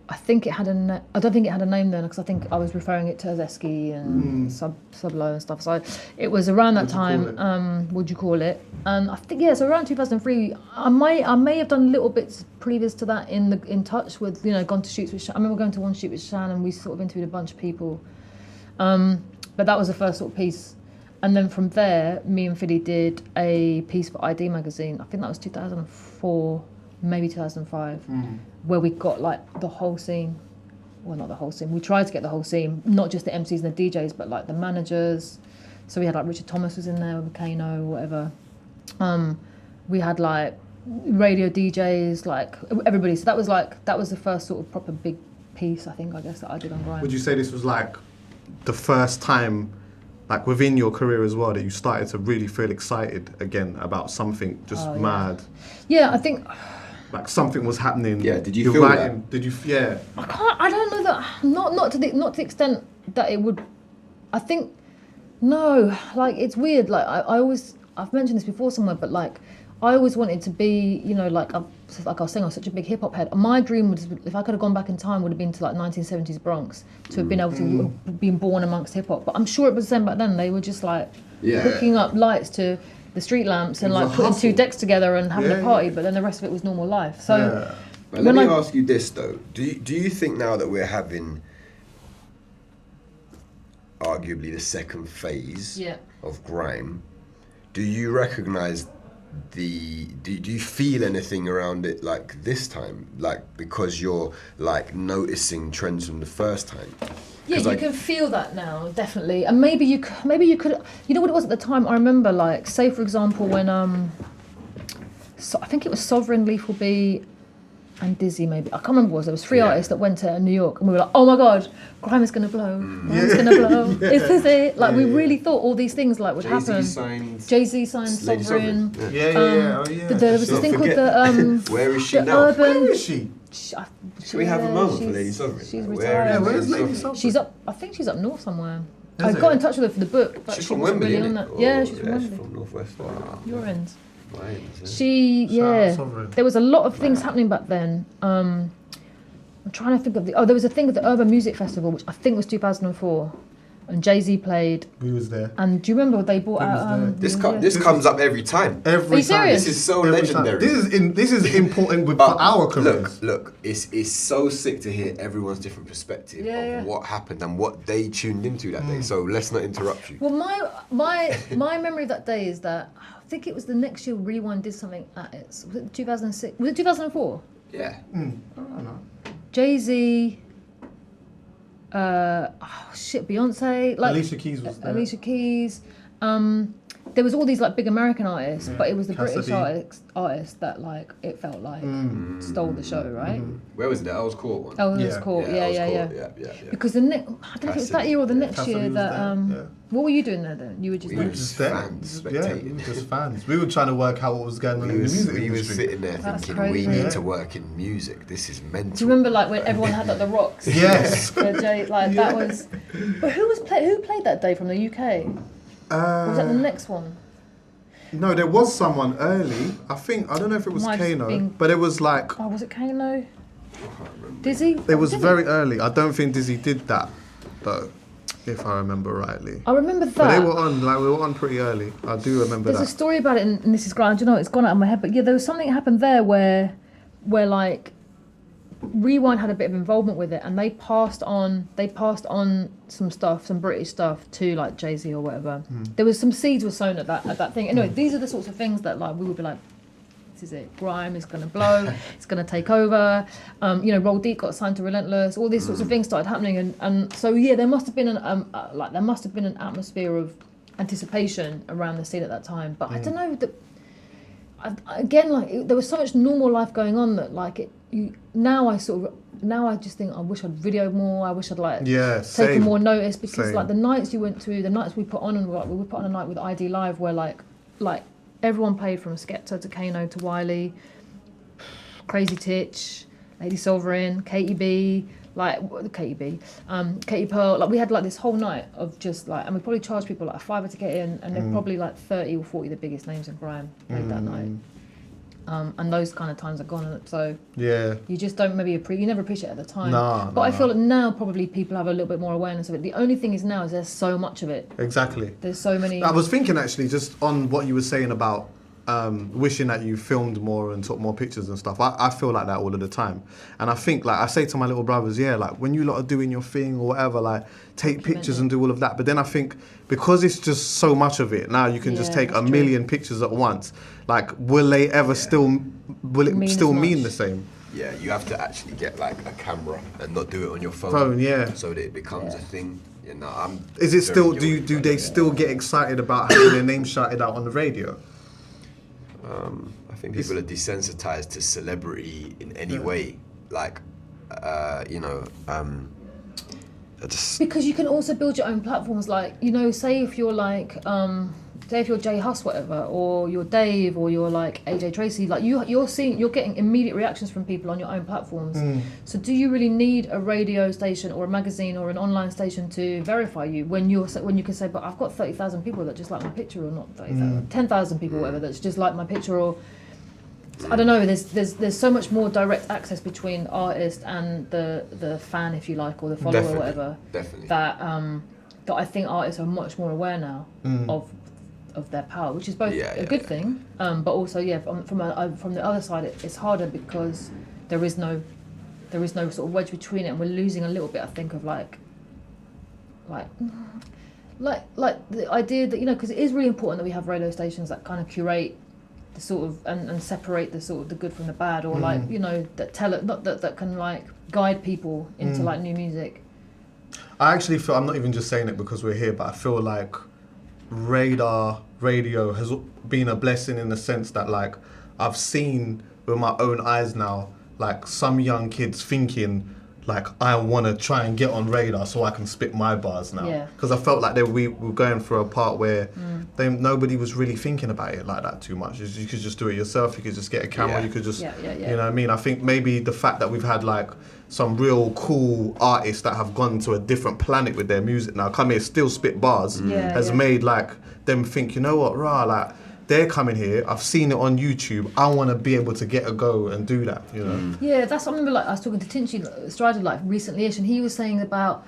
S3: I think it had I don't think it had a name then, because I think I was referring it to as Esky and Sublo and stuff. So it was around that time. Would you call it? And I think so around 2003. I may have done little bits previous to that in touch with gone to shoots with. I remember going to one shoot with Shan and we sort of interviewed a bunch of people. But that was the first sort of piece. And then from there, me and Fiddy did a piece for ID magazine. I think that was 2004, maybe 2005, where we got like the whole scene. Well, not the whole scene. We tried to get the whole scene, not just the MCs and the DJs, but like the managers. So we had like Richard Thomas was in there with Kano, whatever. We had like radio DJs, like everybody. So that was the first sort of proper big piece, I guess, that I did on Grime.
S1: Would you say this was like the first time, like within your career as well, that you started to really feel excited again about something just mad?
S3: Yeah, I think.
S1: Like something was happening.
S2: Yeah, did you
S1: You're
S2: feel
S1: writing,
S2: that?
S1: Did you? Yeah.
S3: I don't know that. Not to the extent that it would. I think no. Like it's weird. Like I've mentioned this before somewhere, but like I always wanted to be, like I was saying, I was such a big hip hop head. My dream was, if I could have gone back in time, would have been to like 1970s Bronx, to have been able to have been born amongst hip hop. But I'm sure it was the same back then. They were just like hooking up lights to the street lamps and like putting two decks together and having a party. But then the rest of it was normal life. So
S2: But let me ask you this though: Do you think now that we're having arguably the second phase of Grime, do you recognise do you feel anything around it like this time, like because you're like noticing trends from the first time?
S3: Yeah, you can feel that now, definitely. And maybe you could, you know what it was at the time? I remember, like, say for example when I think it was Sovereign, Lethal B, and Dizzy maybe. I can't remember what it was. There was 3 artists that went to New York and we were like, oh my God, Grime is going to blow. Grime is going to blow. Is this it? Like we really thought all these things like would happen. Jay-Z signed Sovereign.
S1: Yeah.
S3: There was this thing called the...
S2: Where is she now?
S1: Where is she?
S2: Should we have a moment for Lady Sovereign?
S3: She's
S2: Where
S3: retired.
S2: is Lady Sovereign?
S3: She's up. I think she's up north somewhere. I got in touch with her for the book, but
S2: She's
S3: she
S2: from
S3: wasn't
S2: Wembley,
S3: really on
S2: innit?
S3: that. Yeah, she's from Wembley.
S2: She's from Northwest.
S3: Your end.
S2: Mine,
S3: She, there was a lot of things happening back then. I'm trying to think of there was a thing at the Urban Music Festival, which I think was 2004, and Jay-Z played.
S1: We was there.
S3: And do you remember they brought out?
S2: This comes up every time.
S1: Every
S3: Are you
S1: time.
S3: serious?
S2: This is so
S1: Every
S2: legendary.
S1: time. This is important for our careers.
S2: Look, it's so sick to hear everyone's different perspective of what happened and what they tuned into that day. So let's not interrupt you.
S3: Well, my memory of that day is that I think it was the next year Rewind did something at it. Was it 2006? Was it 2004?
S2: Yeah.
S3: Jay-Z. Beyonce, like
S1: Alicia Keys was there.
S3: Alicia Keys. There was all these like big American artists, but it was the British artists that like it felt like stole the show, right?
S2: Where was it? The Earls Court one.
S3: Oh, it was cool. Yeah. Because the next, I don't know if it was that year or the next year that. What were you doing there then? You were just
S2: We were
S3: there.
S2: just fans, spectating.
S1: we were just fans. We were trying to work out what was going on in the music
S2: We were
S1: industry.
S2: sitting there
S3: That's
S2: thinking, we
S3: crazy.
S2: need to work in music. This is mental.
S3: Do you remember like when everyone had like the rocks?
S1: Yes.
S3: Where Jay, like that was. But who played that day from the UK? Or was that the next one?
S1: No, there was someone early. I don't know if it was
S3: Might have
S1: Kano,
S3: been-
S1: but it was like,
S3: Oh, was it Kano? Dizzy?
S1: it was
S3: Dizzy?
S1: very early. I don't think Dizzy did that, though, if I remember rightly.
S3: I remember that.
S1: But they were on, we were on pretty early. I do remember
S3: There's a
S1: that.
S3: story about it, and this is grand. You know, it's gone out of my head. But yeah, there was something that happened there where like Rewind had a bit of involvement with it, and they passed on some stuff, some British stuff to like Jay-Z or whatever. There was some seeds were sown at that thing. Anyway, these are the sorts of things that like we would be like, this is it. Grime is going to blow. It's going to take over. Roll Deep got signed to Relentless. All these sorts of things started happening, and so yeah, there must have been an atmosphere of anticipation around the scene at that time. But I don't know that. There was so much normal life going on that now I just think I wish I'd videoed more. I wish I'd taken more notice, because like the nights you went to, the nights we put on, and we put on a night with ID Live where like everyone played, from Skepta to Kano to Wiley, Crazy Titch, Lady Sovereign, Katie B, Katie Pearl. Like we had like this whole night of just like, and we probably charged people like $5 to get in, and they're probably like 30 or 40 the biggest names in Grime played that night. And those kind of times are gone, and so you just don't you never appreciate it at the time. I feel that now probably people have a little bit more awareness of it. The only thing is now is there's so much of it.
S1: Exactly.
S3: There's so many.
S1: I was thinking actually just on what you were saying about wishing that you filmed more and took more pictures and stuff. I feel like that all of the time, and I think like I say to my little brothers, like when you lot are doing your thing or whatever, like take pictures and do all of that. But then I think because it's just so much of it now, you can just take a million pictures at once. Like, will it still mean the same?
S2: Yeah, you have to actually get like a camera and not do it on your phone. So that it becomes a thing.
S1: Is it still? Do they still get excited about having their name shouted out on the radio?
S2: I think people are desensitized to celebrity in any way. Like,
S3: because you can also build your own platforms. Like, say if you're like, say if you're Jay Huss, whatever, or you're Dave, or you're like AJ Tracy, like you're getting immediate reactions from people on your own platforms. So do you really need a radio station or a magazine or an online station to verify you when you can say, but I've got 30,000 people that just like my picture, or not 30,000, 10,000 people, whatever, that's just like my picture, or I don't know. There's so much more direct access between artist and the fan, if you like, or the follower, or whatever.
S2: Definitely.
S3: That I think artists are much more aware now of their power, which is both a good thing, but also from the other side, it's harder because there is no sort of wedge between it, and we're losing a little bit, I think, of like the idea that because it is really important that we have radio stations that kind of curate the sort of and separate the sort of the good from the bad, or that tell it, not that can like guide people into like new music.
S1: I actually feel, I'm not even just saying it because we're here, but I feel like Radar Radio has been a blessing in the sense that like I've seen with my own eyes now, like some young kids thinking like I want to try and get on Radar so I can spit my bars now, because I felt like we were going through a part where nobody was really thinking about it like that too much. You could just do it yourself, you could just get a camera, you could just you know what I mean. I think maybe the fact that we've had like some real cool artists that have gone to a different planet with their music now, come here, still spit bars, has made like them think, like they're coming here, I've seen it on YouTube, I want to be able to get a go and do that,
S3: Yeah, that's, I remember like I was talking to Tinchy Strider like recently-ish, and he was saying about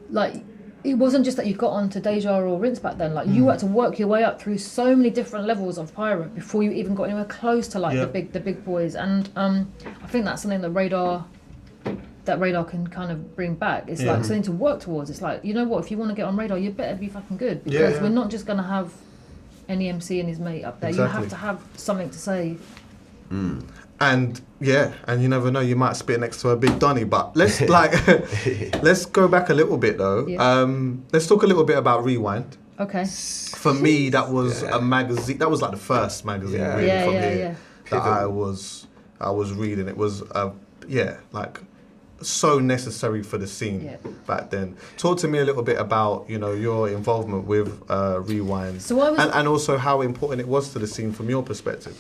S3: like it wasn't just that you got onto Deja or Rinse back then, like you had to work your way up through so many different levels of pirate before you even got anywhere close to like the big boys, and I think that's something that Radar can kind of bring back. It's like something to work towards. It's like, if you want to get on Radar, you better be fucking good, because we're not just going to have any MC and his mate up there.
S1: Exactly.
S3: You have to have something to say.
S1: And you never know, you might spit next to a big Donny. But let's let's go back a little bit though. Let's talk a little bit about Rewind.
S3: Okay.
S1: For me, that was a magazine. That was like the first magazine really from here that I was reading. It was like so necessary for the scene back then. Talk to me a little bit about your involvement with Rewind, and also how important it was to the scene from your perspective.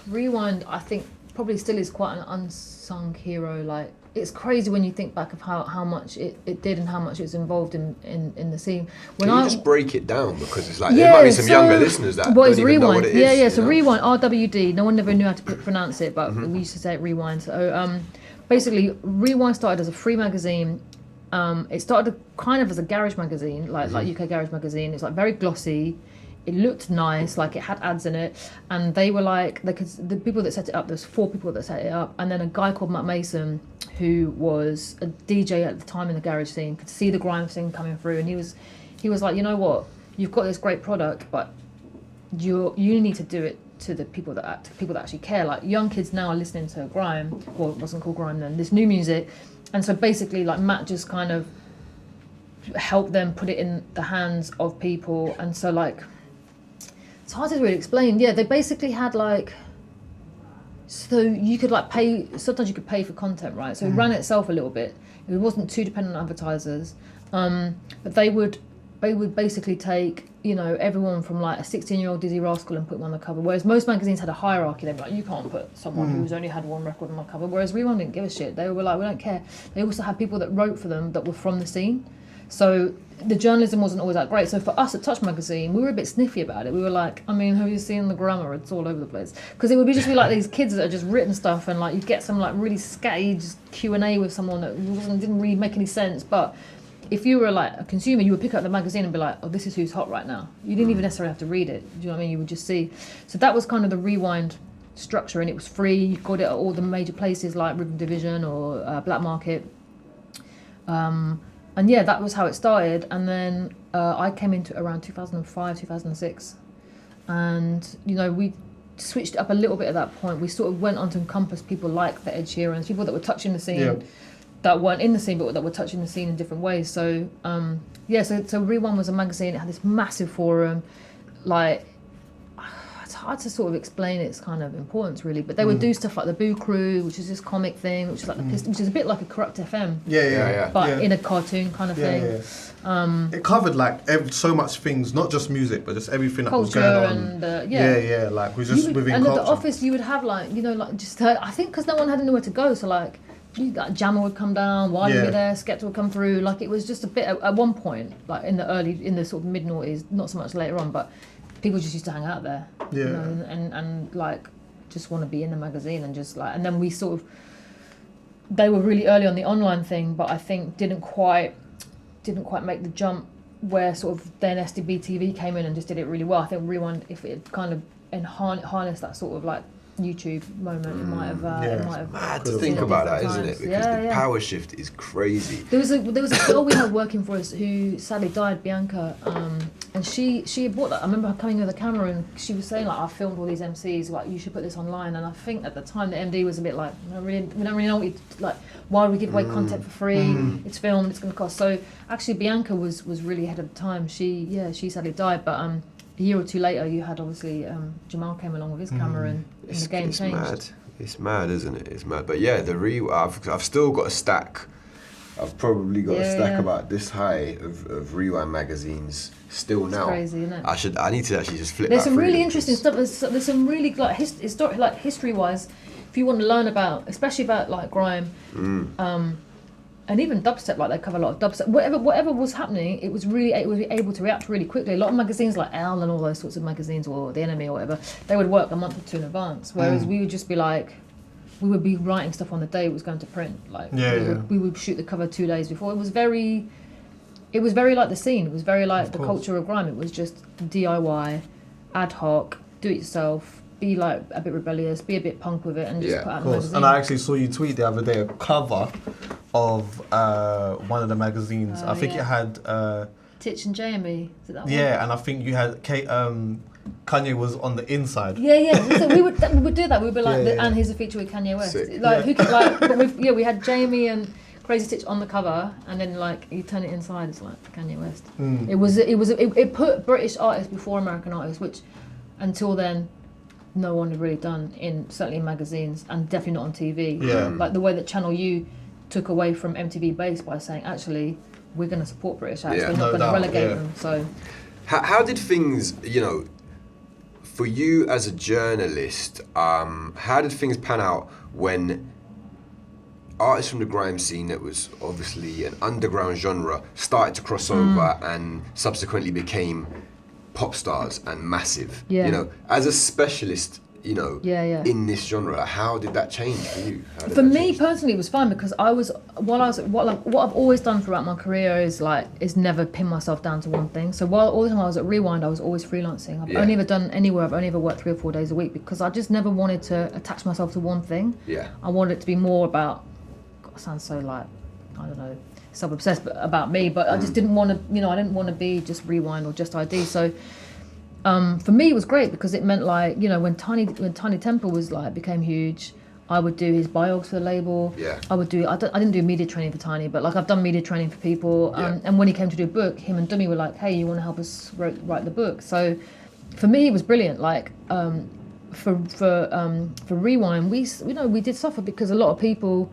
S3: Rewind, I think, probably still is quite an unsung hero. Like, it's crazy when you think back of how much it did and how much it was involved in the scene.
S2: Can you just break it down, because it's like there might be some younger listeners that don't even know what it is.
S3: So Rewind, RWD. No one never knew how to pronounce it, but we used to say it Rewind. So basically, Rewind started as a free magazine. It started kind of as a garage magazine, like UK garage magazine. It's like very glossy. it looked nice, like it had ads in it, and they were like, the people that set it up, there's 4 people that set it up, and then a guy called Matt Mason, who was a DJ at the time in the garage scene, could see the grime scene coming through, and he was like, you know what, you've got this great product, but you need to do it to the people that actually care. Like young kids now are listening to grime, well, it wasn't called grime then, this new music, and so basically like Matt just kind of helped them put it in the hands of people, and so like it's hard to really explain. Yeah, they basically had like, so you could like pay, sometimes you could pay for content, right? So it ran itself a little bit. It wasn't too dependent on advertisers, but they would basically take, you know, everyone from like a 16-year-old Dizzy Rascal and put them on the cover, whereas most magazines had a hierarchy. They'd be like, you can't put someone who's only had one record on the cover, whereas Rewind didn't give a shit. They were like, we don't care. They also had people that wrote for them that were from the scene, so the journalism wasn't always that great. So for us at Touch Magazine, we were a bit sniffy about it. We were like, I mean, have you seen the grammar? It's all over the place. Because it would just be like these kids that had just written stuff, and like you'd get some like really scatty just Q&A with someone that didn't really make any sense. But if you were like a consumer, you would pick up the magazine and be like, oh, this is who's hot right now. You didn't even necessarily have to read it. Do you know what I mean? You would just see. So that was kind of the Rewind structure, and it was free. You got it at all the major places like Rhythm Division or Black Market. And yeah, that was how it started. And then I came into it around 2005, 2006. And, you know, we switched it up a little bit at that point. We sort of went on to encompass people like the Ed Sheerans, people that were touching the scene, that weren't in the scene, but that were touching the scene in different ways. So, so Rewind was a magazine. It had this massive forum. Like, it's hard to sort of explain its kind of importance, really. But they would do stuff like the Boo Crew, which is this comic thing, which is like the which is a bit like a Corrupt FM. But in a cartoon kind of thing.
S1: It covered like so much things, not just music, but just everything
S3: culture
S1: that was going on.
S3: And
S1: like we just within
S3: and
S1: culture.
S3: at the office, you would have like, you know, like just I think because no one had anywhere to go, so like Jammer would come down, Wiley would be there, Skepta would come through. Like it was just a bit at one point, like in the sort of mid noughties, not so much later on, but people just used to hang out there, you know, and like just want to be in the magazine and just like, and then we sort of, they were really early on the online thing, but I think didn't quite make the jump where sort of then SDB TV came in and just did it really well. I think Rewind, if it kind of harnessed that sort of like YouTube moment, it might have.
S2: Mad to think about that, isn't it? Because the power shift is crazy.
S3: There was a girl we had working for us who sadly died, Bianca, and she had bought that. I remember her coming with a camera and she was saying like, I filmed all these MCs, like you should put this online. And I think at the time the MD was a bit like, we don't really know what like, why would we give away content for free? It's filmed, it's going to cost. So actually Bianca was really ahead of the time. She sadly died, but a year or two later, you had obviously Jamal came along with his camera and the game changed.
S2: Mad. It's mad, isn't it? It's mad. But yeah, I've still got a stack. I've probably got a stack about this high of Rewind magazines still now.
S3: It's crazy, isn't it?
S2: I need to actually just flip.
S3: There's some really interesting stuff. There's some really like history-wise, if you want to learn about, especially about like grime. And even dubstep, like they cover a lot of dubstep. Whatever was happening, it was able to react really quickly. A lot of magazines like Elle and all those sorts of magazines, or The Enemy or whatever, they would work a month or two in advance. Whereas we would just be like, we would be writing stuff on the day it was going to print. Like we would shoot the cover 2 days before. It was very like the scene. It was very like the culture of grime. It was just DIY, ad hoc, do it yourself. Be like a bit rebellious, be a bit punk with it, and just put out the magazine.
S1: And I actually saw you tweet the other day a cover of one of the magazines. I think it had
S3: Titch and Jamie. Is it that one?
S1: Yeah, and I think you had Kanye was on the inside.
S3: So we would do that. We'd be like, and here's a feature with Kanye West.
S2: Sick.
S3: Like who could like? But we had Jamie and Crazy Titch on the cover, and then like you turn it inside, it's like Kanye West. It put British artists before American artists, which until then no one had really done, certainly in magazines, and definitely not on TV. Like the way that Channel U took away from MTV Base by saying, actually, we're going to support British acts, we're not going to relegate them. So,
S2: how did things, you know, for you as a journalist, how did things pan out when artists from the grime scene, that was obviously an underground genre, started to cross over and subsequently became pop stars and massive? You know, as a specialist, you know,
S3: Yeah.
S2: in this genre? Like, how did that change for you? How did
S3: For
S2: that
S3: me
S2: change?
S3: personally, it was fine because what I've always done throughout my career is never pin myself down to one thing. So while all the time I was at Rewind, I was always freelancing. I've only ever done anywhere. I've only ever worked 3 or 4 days a week because I just never wanted to attach myself to one thing.
S2: Yeah.
S3: I wanted it to be more about. God, it sounds so like, I don't know, self-obsessed about me, but I just didn't want to. I didn't want to be just Rewind or just ID. So. For me, it was great because it meant like when Tiny Temper was like became huge, I would do his biogs for the label.
S2: Yeah.
S3: I didn't do media training for Tiny, but like I've done media training for people. And when he came to do a book, him and Dummy were like, "Hey, you want to help us write the book?" So, for me, it was brilliant. Like for Rewind, we did suffer because a lot of people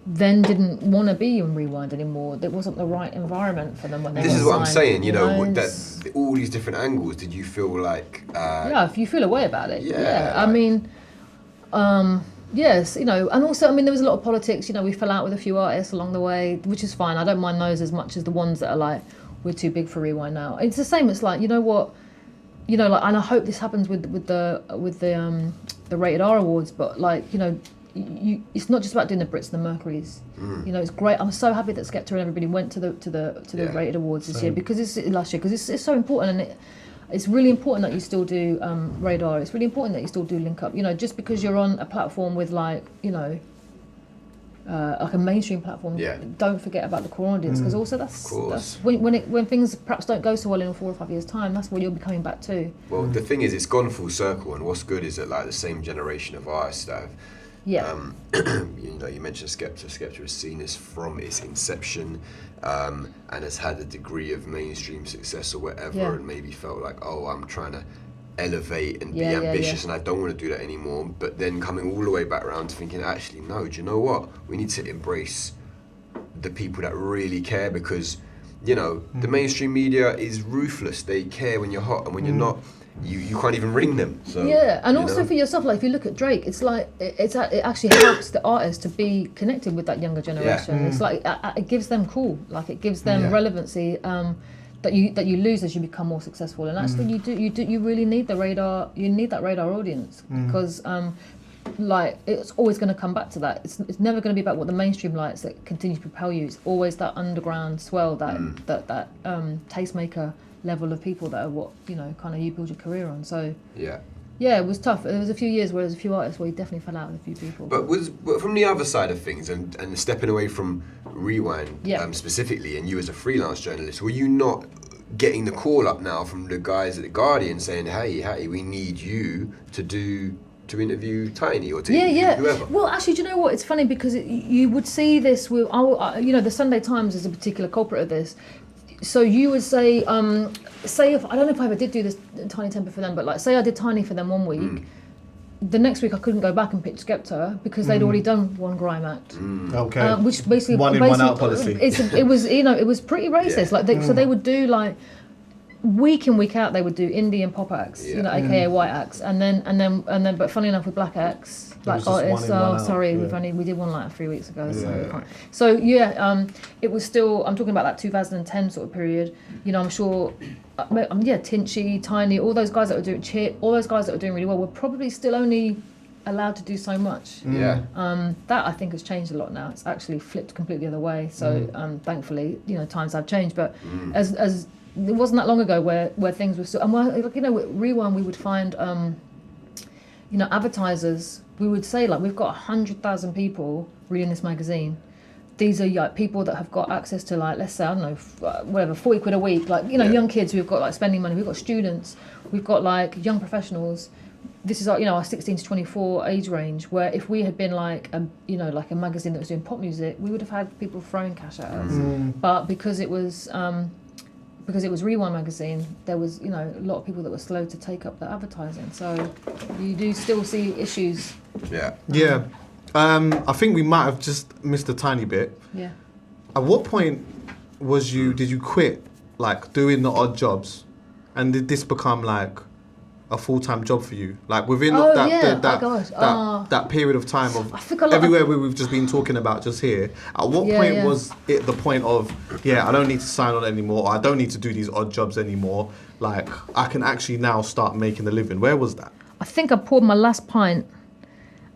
S3: then didn't want to be on Rewind anymore. It wasn't the right environment for them when they
S2: This
S3: were
S2: is what I'm
S3: signed,
S2: saying,
S3: It's-
S2: that all these different angles, did you feel like...
S3: yeah, if you feel a way about it.
S2: Yeah,
S3: I mean, yes, and also, I mean, there was a lot of politics. We fell out with a few artists along the way, which is fine. I don't mind those as much as the ones that are like, we're too big for Rewind now. It's the same. It's like, you know what, like, and I hope this happens with the Rated R Awards, but like, it's not just about doing the Brits and the Mercuries. It's great. I'm so happy that Skepta and everybody went to the Rated Awards this year because it's so important, and it's really important that you still do Radar. It's really important that you still do Link Up. Just because you're on a platform with like like a mainstream platform, don't forget about the core audience because also that's when things perhaps don't go so well in 4 or 5 years' time. That's what you'll be coming back to.
S2: Well, the thing is, it's gone full circle, and what's good is that like the same generation of artists that have you mentioned Skepta. Skepta has seen this from its inception, and has had a degree of mainstream success or whatever, and maybe felt like, oh, I'm trying to elevate and be ambitious, and I don't want to do that anymore. But then coming all the way back around to thinking, actually, no, do you know what? We need to embrace the people that really care because, the mainstream media is ruthless. They care when you're hot, and when you're not, you can't even ring them. So,
S3: and also for yourself, like if you look at Drake, it's like it actually helps the artist to be connected with that younger generation. It's like it gives them like it gives them relevancy that you lose as you become more successful. And actually, you really need the radar. You need that radar audience because like it's always going to come back to that. It's never going to be about what the mainstream likes that continue to propel you. It's always that underground swell, that tastemaker level of people that are what kind of you build your career on. So it was tough. There was a few years where there was a few artists where you definitely fell out with a few people.
S2: But from the other side of things and stepping away from Rewind specifically, and you as a freelance journalist, were you not getting the call up now from the guys at the Guardian saying, hey, we need you to interview Tiny or to interview whoever?
S3: Well, actually, do you know what? It's funny because you would see this with the Sunday Times is a particular culprit of this. So you would say if I don't know if I ever did do this Tiny Temper for them, but like say I did Tiny for them one week, the next week I couldn't go back and pitch Skepta because they'd already done one Grime act.
S1: Okay.
S3: Which basically
S1: one in, one out policy.
S3: It was pretty racist. Like so they would do like week in week out they would do indie and pop acts, aka white acts, and then but funny enough with black acts. Black artists. We did one like 3 weeks ago. It was still. I'm talking about that 2010 sort of period. I'm sure. Tinchy, Tiny, all those guys that were doing all those guys that were doing really well were probably still only allowed to do so much. That I think has changed a lot now. It's actually flipped completely the other way. So thankfully, times have changed. But as it wasn't that long ago where things were still. And with Rewind, we would find advertisers. We would say like we've got 100,000 people reading this magazine. These are like people that have got access to like, let's say, I don't know, whatever, 40 quid a week. Like young kids who've got like spending money. We've got students. We've got like young professionals. This is our 16 to 24 age range. Where if we had been like like a magazine that was doing pop music, we would have had people throwing cash at us. But because it was Rewind magazine, there was a lot of people that were slow to take up the advertising. So you do still see issues.
S1: I think we might have just missed a tiny bit. At what point did you quit like doing the odd jobs, and did this become like a full-time job for you? Like within that period of time of everywhere we've just been talking about just here, at what point was it the point of, I don't need to sign on anymore, or I don't need to do these odd jobs anymore, like I can actually now start making a living? Where was that?
S3: I think I poured my last pint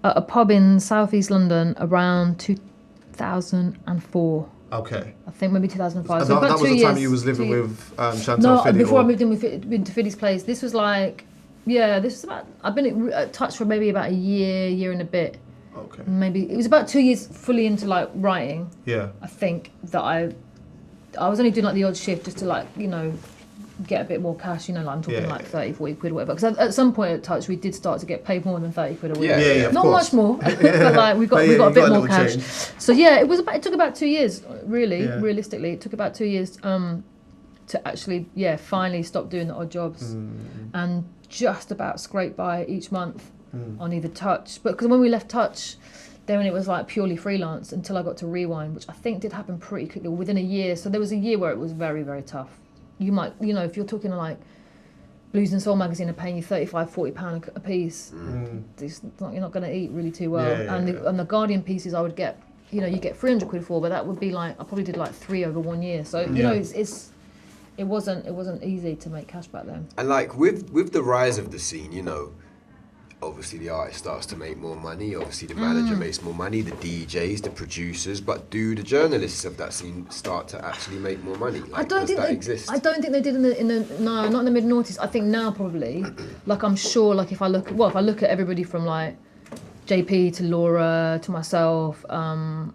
S3: at a pub in southeast London around 2004.
S1: Okay.
S3: I think maybe 2005.
S1: And
S3: So
S1: that
S3: about
S1: was
S3: 2
S1: the time
S3: years.
S1: you was living
S3: 2
S1: with Chantelle Fiddy?
S3: before
S1: or-
S3: I moved into Fiddy's place. This was like, this is about. I've been at Touch for maybe about a year and a bit.
S1: Okay.
S3: Maybe it was about 2 years fully into like writing.
S1: Yeah.
S3: I think that I was only doing like the odd shift just to like get a bit more cash. Like I'm talking
S1: Yeah.
S3: like 30, 40 quid or whatever. Because at some point at Touch we did start to get paid more than 30 quid a week.
S2: Yeah,
S1: of
S3: Not
S1: course.
S3: much more, but like we got
S1: But
S3: we
S1: yeah,
S3: got a
S1: you
S3: bit
S1: got a
S3: more
S1: little
S3: cash.
S1: change.
S3: So yeah, it took about 2 years really,
S1: Yeah.
S3: realistically. It took about 2 years to actually finally stop doing the odd jobs and just about scrape by each month on either Touch. But because when we left Touch, then it was like purely freelance until I got to Rewind, which I think did happen pretty quickly within a year. So there was a year where it was very, very tough. You might, if you're talking like Blues and Soul magazine are paying you £35-40 a piece, you're not going to eat really too well.
S1: Yeah, yeah,
S3: And the Guardian pieces I would get, you get 300 quid for, but that would be like I probably did like 3 over 1 year. So it wasn't easy to make cash back then.
S2: And like with the rise of the scene, obviously the artist starts to make more money, obviously the manager makes more money, the DJs, the producers, but do the journalists of that scene start to actually make more money? Like, does that exist?
S3: I don't think they did no, not in the mid noughties. I think now probably, like I'm sure, like if I look at everybody from like JP to Laura to myself, I'm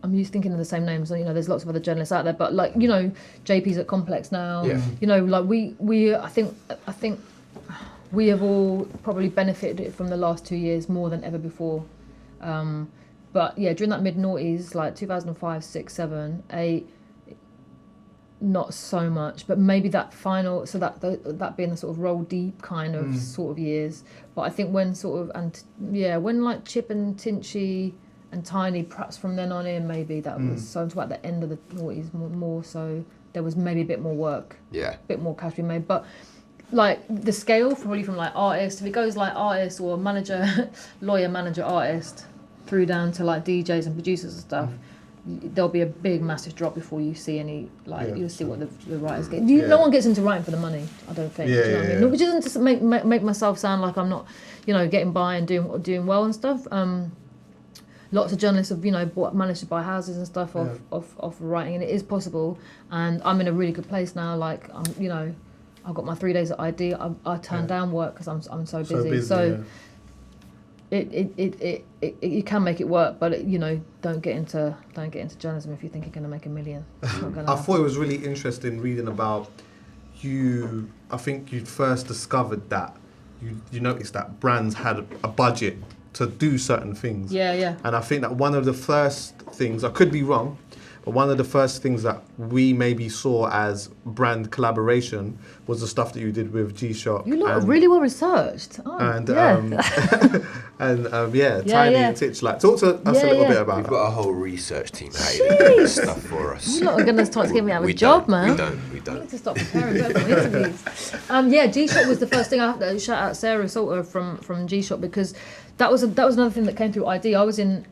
S3: used thinking of the same names. There's lots of other journalists out there, but like JP's at Complex now.
S2: Yeah.
S3: Like we I think we have all probably benefited from the last 2 years more than ever before. But yeah, during that mid noughties, like 2005, 6, 7, 8, not so much. But maybe that final, so that being the sort of roll deep kind of sort of years. But I think when when like Chip and Tinchy and Tiny, perhaps from then on in, maybe that was so about the end of the noughties more. So there was maybe a bit more work,
S2: Yeah.
S3: a bit more cash being made, but. Like the scale probably from like artist, if it goes like artist or manager, lawyer, manager, artist, through down to like DJs and producers and stuff, there'll be a big massive drop before you see any you'll see what the writers get. No one gets into writing for the money, I don't think. Do you know what I mean? Which isn't to make myself sound like I'm not, getting by and doing well and stuff. Lots of journalists have managed to buy houses and stuff off writing, and it is possible. And I'm in a really good place now. Like I've got my 3 days at ID. I turn down work because I'm so busy. So you can make it work, but don't get into journalism if you think you're going to make $1 million. It's not gonna
S1: I thought it was really interesting reading about you. I think you first discovered that you noticed that brands had a budget to do certain things.
S3: Yeah.
S1: And I think that one of the first things, I could be wrong, but one of the first things that we maybe saw as brand collaboration was the stuff that you did with G-Shock.
S3: You lot are really well researched.
S1: And
S3: yeah.
S1: Tiny and Titch. Like, talk to us a little bit about
S2: We've
S1: that.
S2: got a whole research team hiding stuff for us.
S3: You lot are going to start to get me out of a job, man.
S2: We
S3: I
S2: don't.
S3: need to stop preparing better for interviews. G-Shock was the first thing I have to shout out Sarah Salter from G-Shock, because that was another thing that came through ID. I was in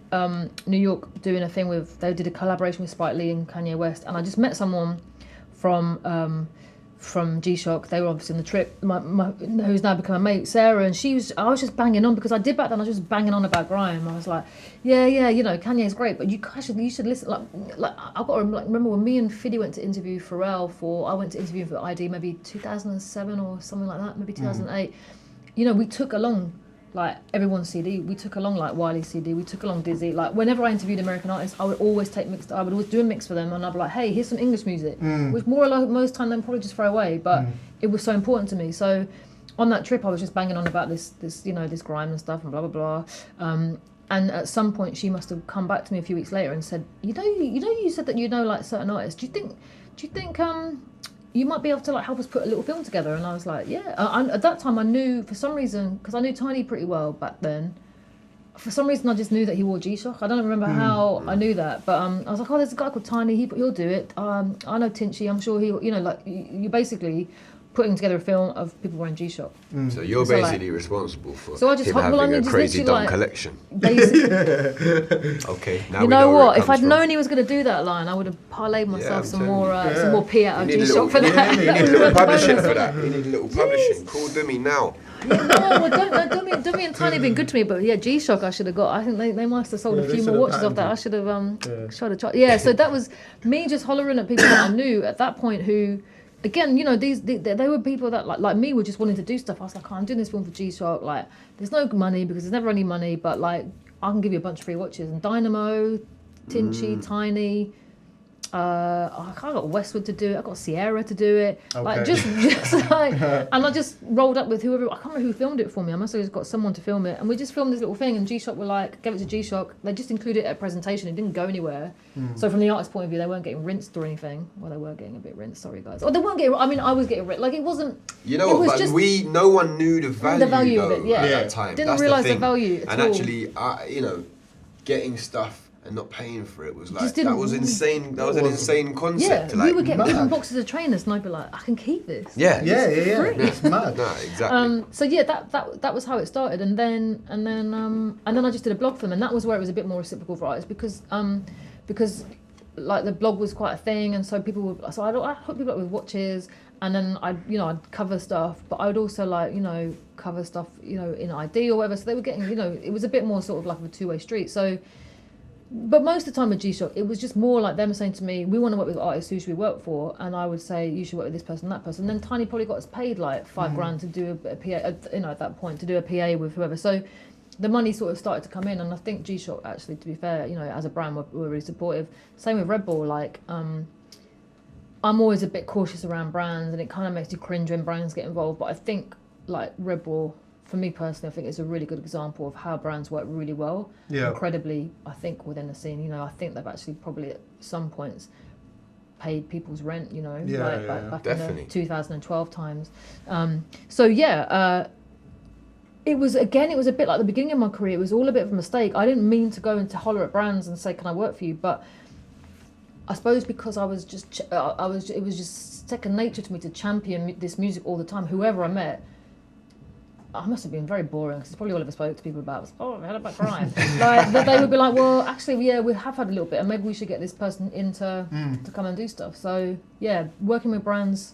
S3: New York doing a thing they did a collaboration with Spike Lee and Kanye West, and I just met someone from G-Shock. They were obviously on the trip, who's now become a mate, Sarah, and I was just banging on, because I did back then, I was just banging on about Grime. I was like, Kanye's great, but you should listen, like I've got to remember when me and Fiddy went to interview Pharrell I went to interview for ID maybe 2007 or something like that, maybe 2008. We took along like everyone's CD, we took along like Wiley's CD, we took along Dizzy. Like whenever I interviewed American artists, I would always I would always do a mix for them, and I'd be like, hey, here's some English music, which more or less most time they'd probably just throw away, but it was so important to me. So on that trip, I was just banging on about this Grime and stuff and blah blah blah. And at some point, she must have come back to me a few weeks later and said, you said that like certain artists. Do you think you might be able to like help us put a little film together? And I was like, yeah. At that time I knew, for some reason, because I knew Tiny pretty well back then, for some reason I just knew that he wore G-Shock. I don't remember how I knew that, but I was like, there's a guy called Tiny, he'll do it. I know Tinchy, I'm sure you basically putting together a film of people wearing G-Shock.
S2: So you're
S3: So, like-
S2: basically responsible for
S3: So I just
S2: him
S3: well, I
S2: having
S3: mean,
S2: a
S3: just
S2: crazy
S3: literally,
S2: dumb
S3: like,
S2: collection.
S3: Basically,
S2: Okay, now
S3: you
S2: we
S3: know
S2: where
S3: what?
S2: it
S3: If I'd
S2: comes from.
S3: known he was going to do that line, I would have parlayed myself
S2: I'm
S3: some
S2: telling
S3: more P out of
S2: You need a
S3: G-Shock for
S2: little-
S3: that.
S2: You
S3: That
S2: need a
S3: was
S2: little
S3: worth the
S2: publishing
S3: bonus,
S2: for
S3: wasn't
S2: that.
S3: it?
S2: You need a little publishing. Call Dummy now.
S3: No, well, Dummy and Tiny have been good to me, but yeah, G-Shock I should have got. I think they must have sold
S1: Yeah,
S3: a
S1: they
S3: few
S1: should
S3: more
S1: have
S3: watches off that. I
S1: patented.
S3: should have tried. Yeah, so that was me just hollering at people that I knew at that point who, again, you know, they were people that like me were just wanting to do stuff. I was like, oh, I'm doing this film for G-Shock. Like, there's no money because there's never any money, but like, I can give you a bunch of free watches. And Dynamo, Tinchy, Tiny. I got Westwood to do it. I got Sierra to do it. Like
S1: Okay.
S3: just like, and I just rolled up with whoever. I can't remember who filmed it for me. I must have just got someone to film it, and we just filmed this little thing. And G-Shock were like, gave it to G-Shock. They just included it at presentation. It didn't go anywhere. So from the artist's point of view, they weren't getting rinsed or anything. Well, they were getting a bit rinsed. Sorry, guys. Or they weren't getting. I mean, I was getting rinsed. Like it wasn't.
S2: You know
S3: it
S2: what?
S3: was
S2: But
S3: just-
S2: no one knew the value,
S3: of it,
S2: though,
S3: yeah.
S2: at
S1: Yeah.
S2: that time.
S3: Didn't
S2: That's
S3: realise
S2: the
S3: the
S2: thing.
S3: value at
S2: And
S3: all.
S2: actually, you know, getting stuff and not paying for it was like
S3: Just
S2: that
S3: didn't-
S2: was insane. That was an insane
S3: Yeah,
S2: concept.
S3: we
S2: Like,
S3: were getting
S1: mad.
S3: even boxes of trainers, and I'd be like, I can keep this.
S2: yeah,
S1: Yeah.
S3: free.
S1: It's mad.
S2: No, exactly.
S3: So yeah, that was how it started, and then I just did a blog for them, and that was where it was a bit more reciprocal for artists because like the blog was quite a thing, and so people would I'd hook people up with watches, and then I'd cover stuff, but I would also cover stuff in ID or whatever. So they were getting it was a bit more sort of like a two-way street. So. But most of the time with G-Shock, it was just more like them saying to me, we want to work with artists, who should we work for? And I would say, you should work with this person, that person. And then Tiny probably got us paid like $5,000 to do a PA, at that point, to do a PA with whoever. So the money sort of started to come in. And I think G-Shock, actually, to be fair, as a brand, were really supportive. Same with Red Bull, like, I'm always a bit cautious around brands, and it kind of makes you cringe when brands get involved. But I think, like, Red Bull, for me personally, I think it's a really good example of how brands work really well.
S1: Yeah.
S3: Incredibly, I think, within the scene. I think they've actually probably at some points paid people's rent, back
S2: Definitely.
S3: in the 2012 times. It was a bit like the beginning of my career. It was all a bit of a mistake. I didn't mean to go and to holler at brands and say, can I work for you? But I suppose because it was just second nature to me to champion this music all the time, whoever I met. I must have been very boring, because it's probably all I ever spoke to people about was, I've heard about Grime. Like, they would be like, well, actually, yeah, we have had a little bit, and maybe we should get this person in to come and do stuff. So, yeah, working with brands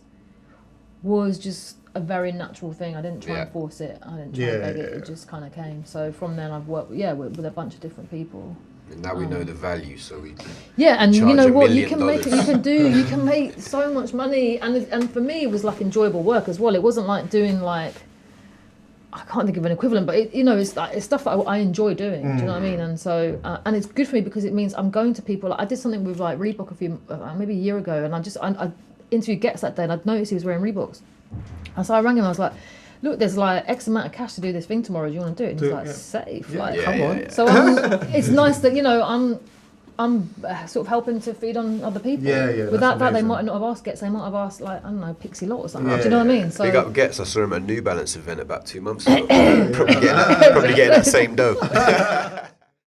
S3: was just a very natural thing. I didn't try and force it. I didn't try and beg it. It just kind of came. So from then I've worked, with a bunch of different people.
S2: And now we know the value, so we can
S3: Yeah, and
S2: charge
S3: you know
S2: $1
S3: what,
S2: million.
S3: you can make so much money, and for me it was like enjoyable work as well. It wasn't like doing like, I can't think of an equivalent, but it's stuff that I enjoy doing. Do you know what I mean? And so and it's good for me because it means I'm going to people. Like, I did something with like Reebok maybe a year ago, and I interviewed Getz that day, and I'd noticed he was wearing Reeboks, and so I rang him. I was like, look, there's like X amount of cash to do this thing tomorrow. Do you want to do it? And he's like, safe. Like, come on.
S2: Yeah.
S3: So it's nice that I'm sort of helping to feed on other people.
S1: Yeah,
S3: Without
S1: that's
S3: that, they
S1: amazing.
S3: might not have asked Getz. They might have asked, like, I don't know, Pixie Lot or something.
S1: Yeah.
S3: Do you know what I mean? So
S2: Big up Getz. I saw him at a New Balance event about 2 months ago. Probably getting that same dough.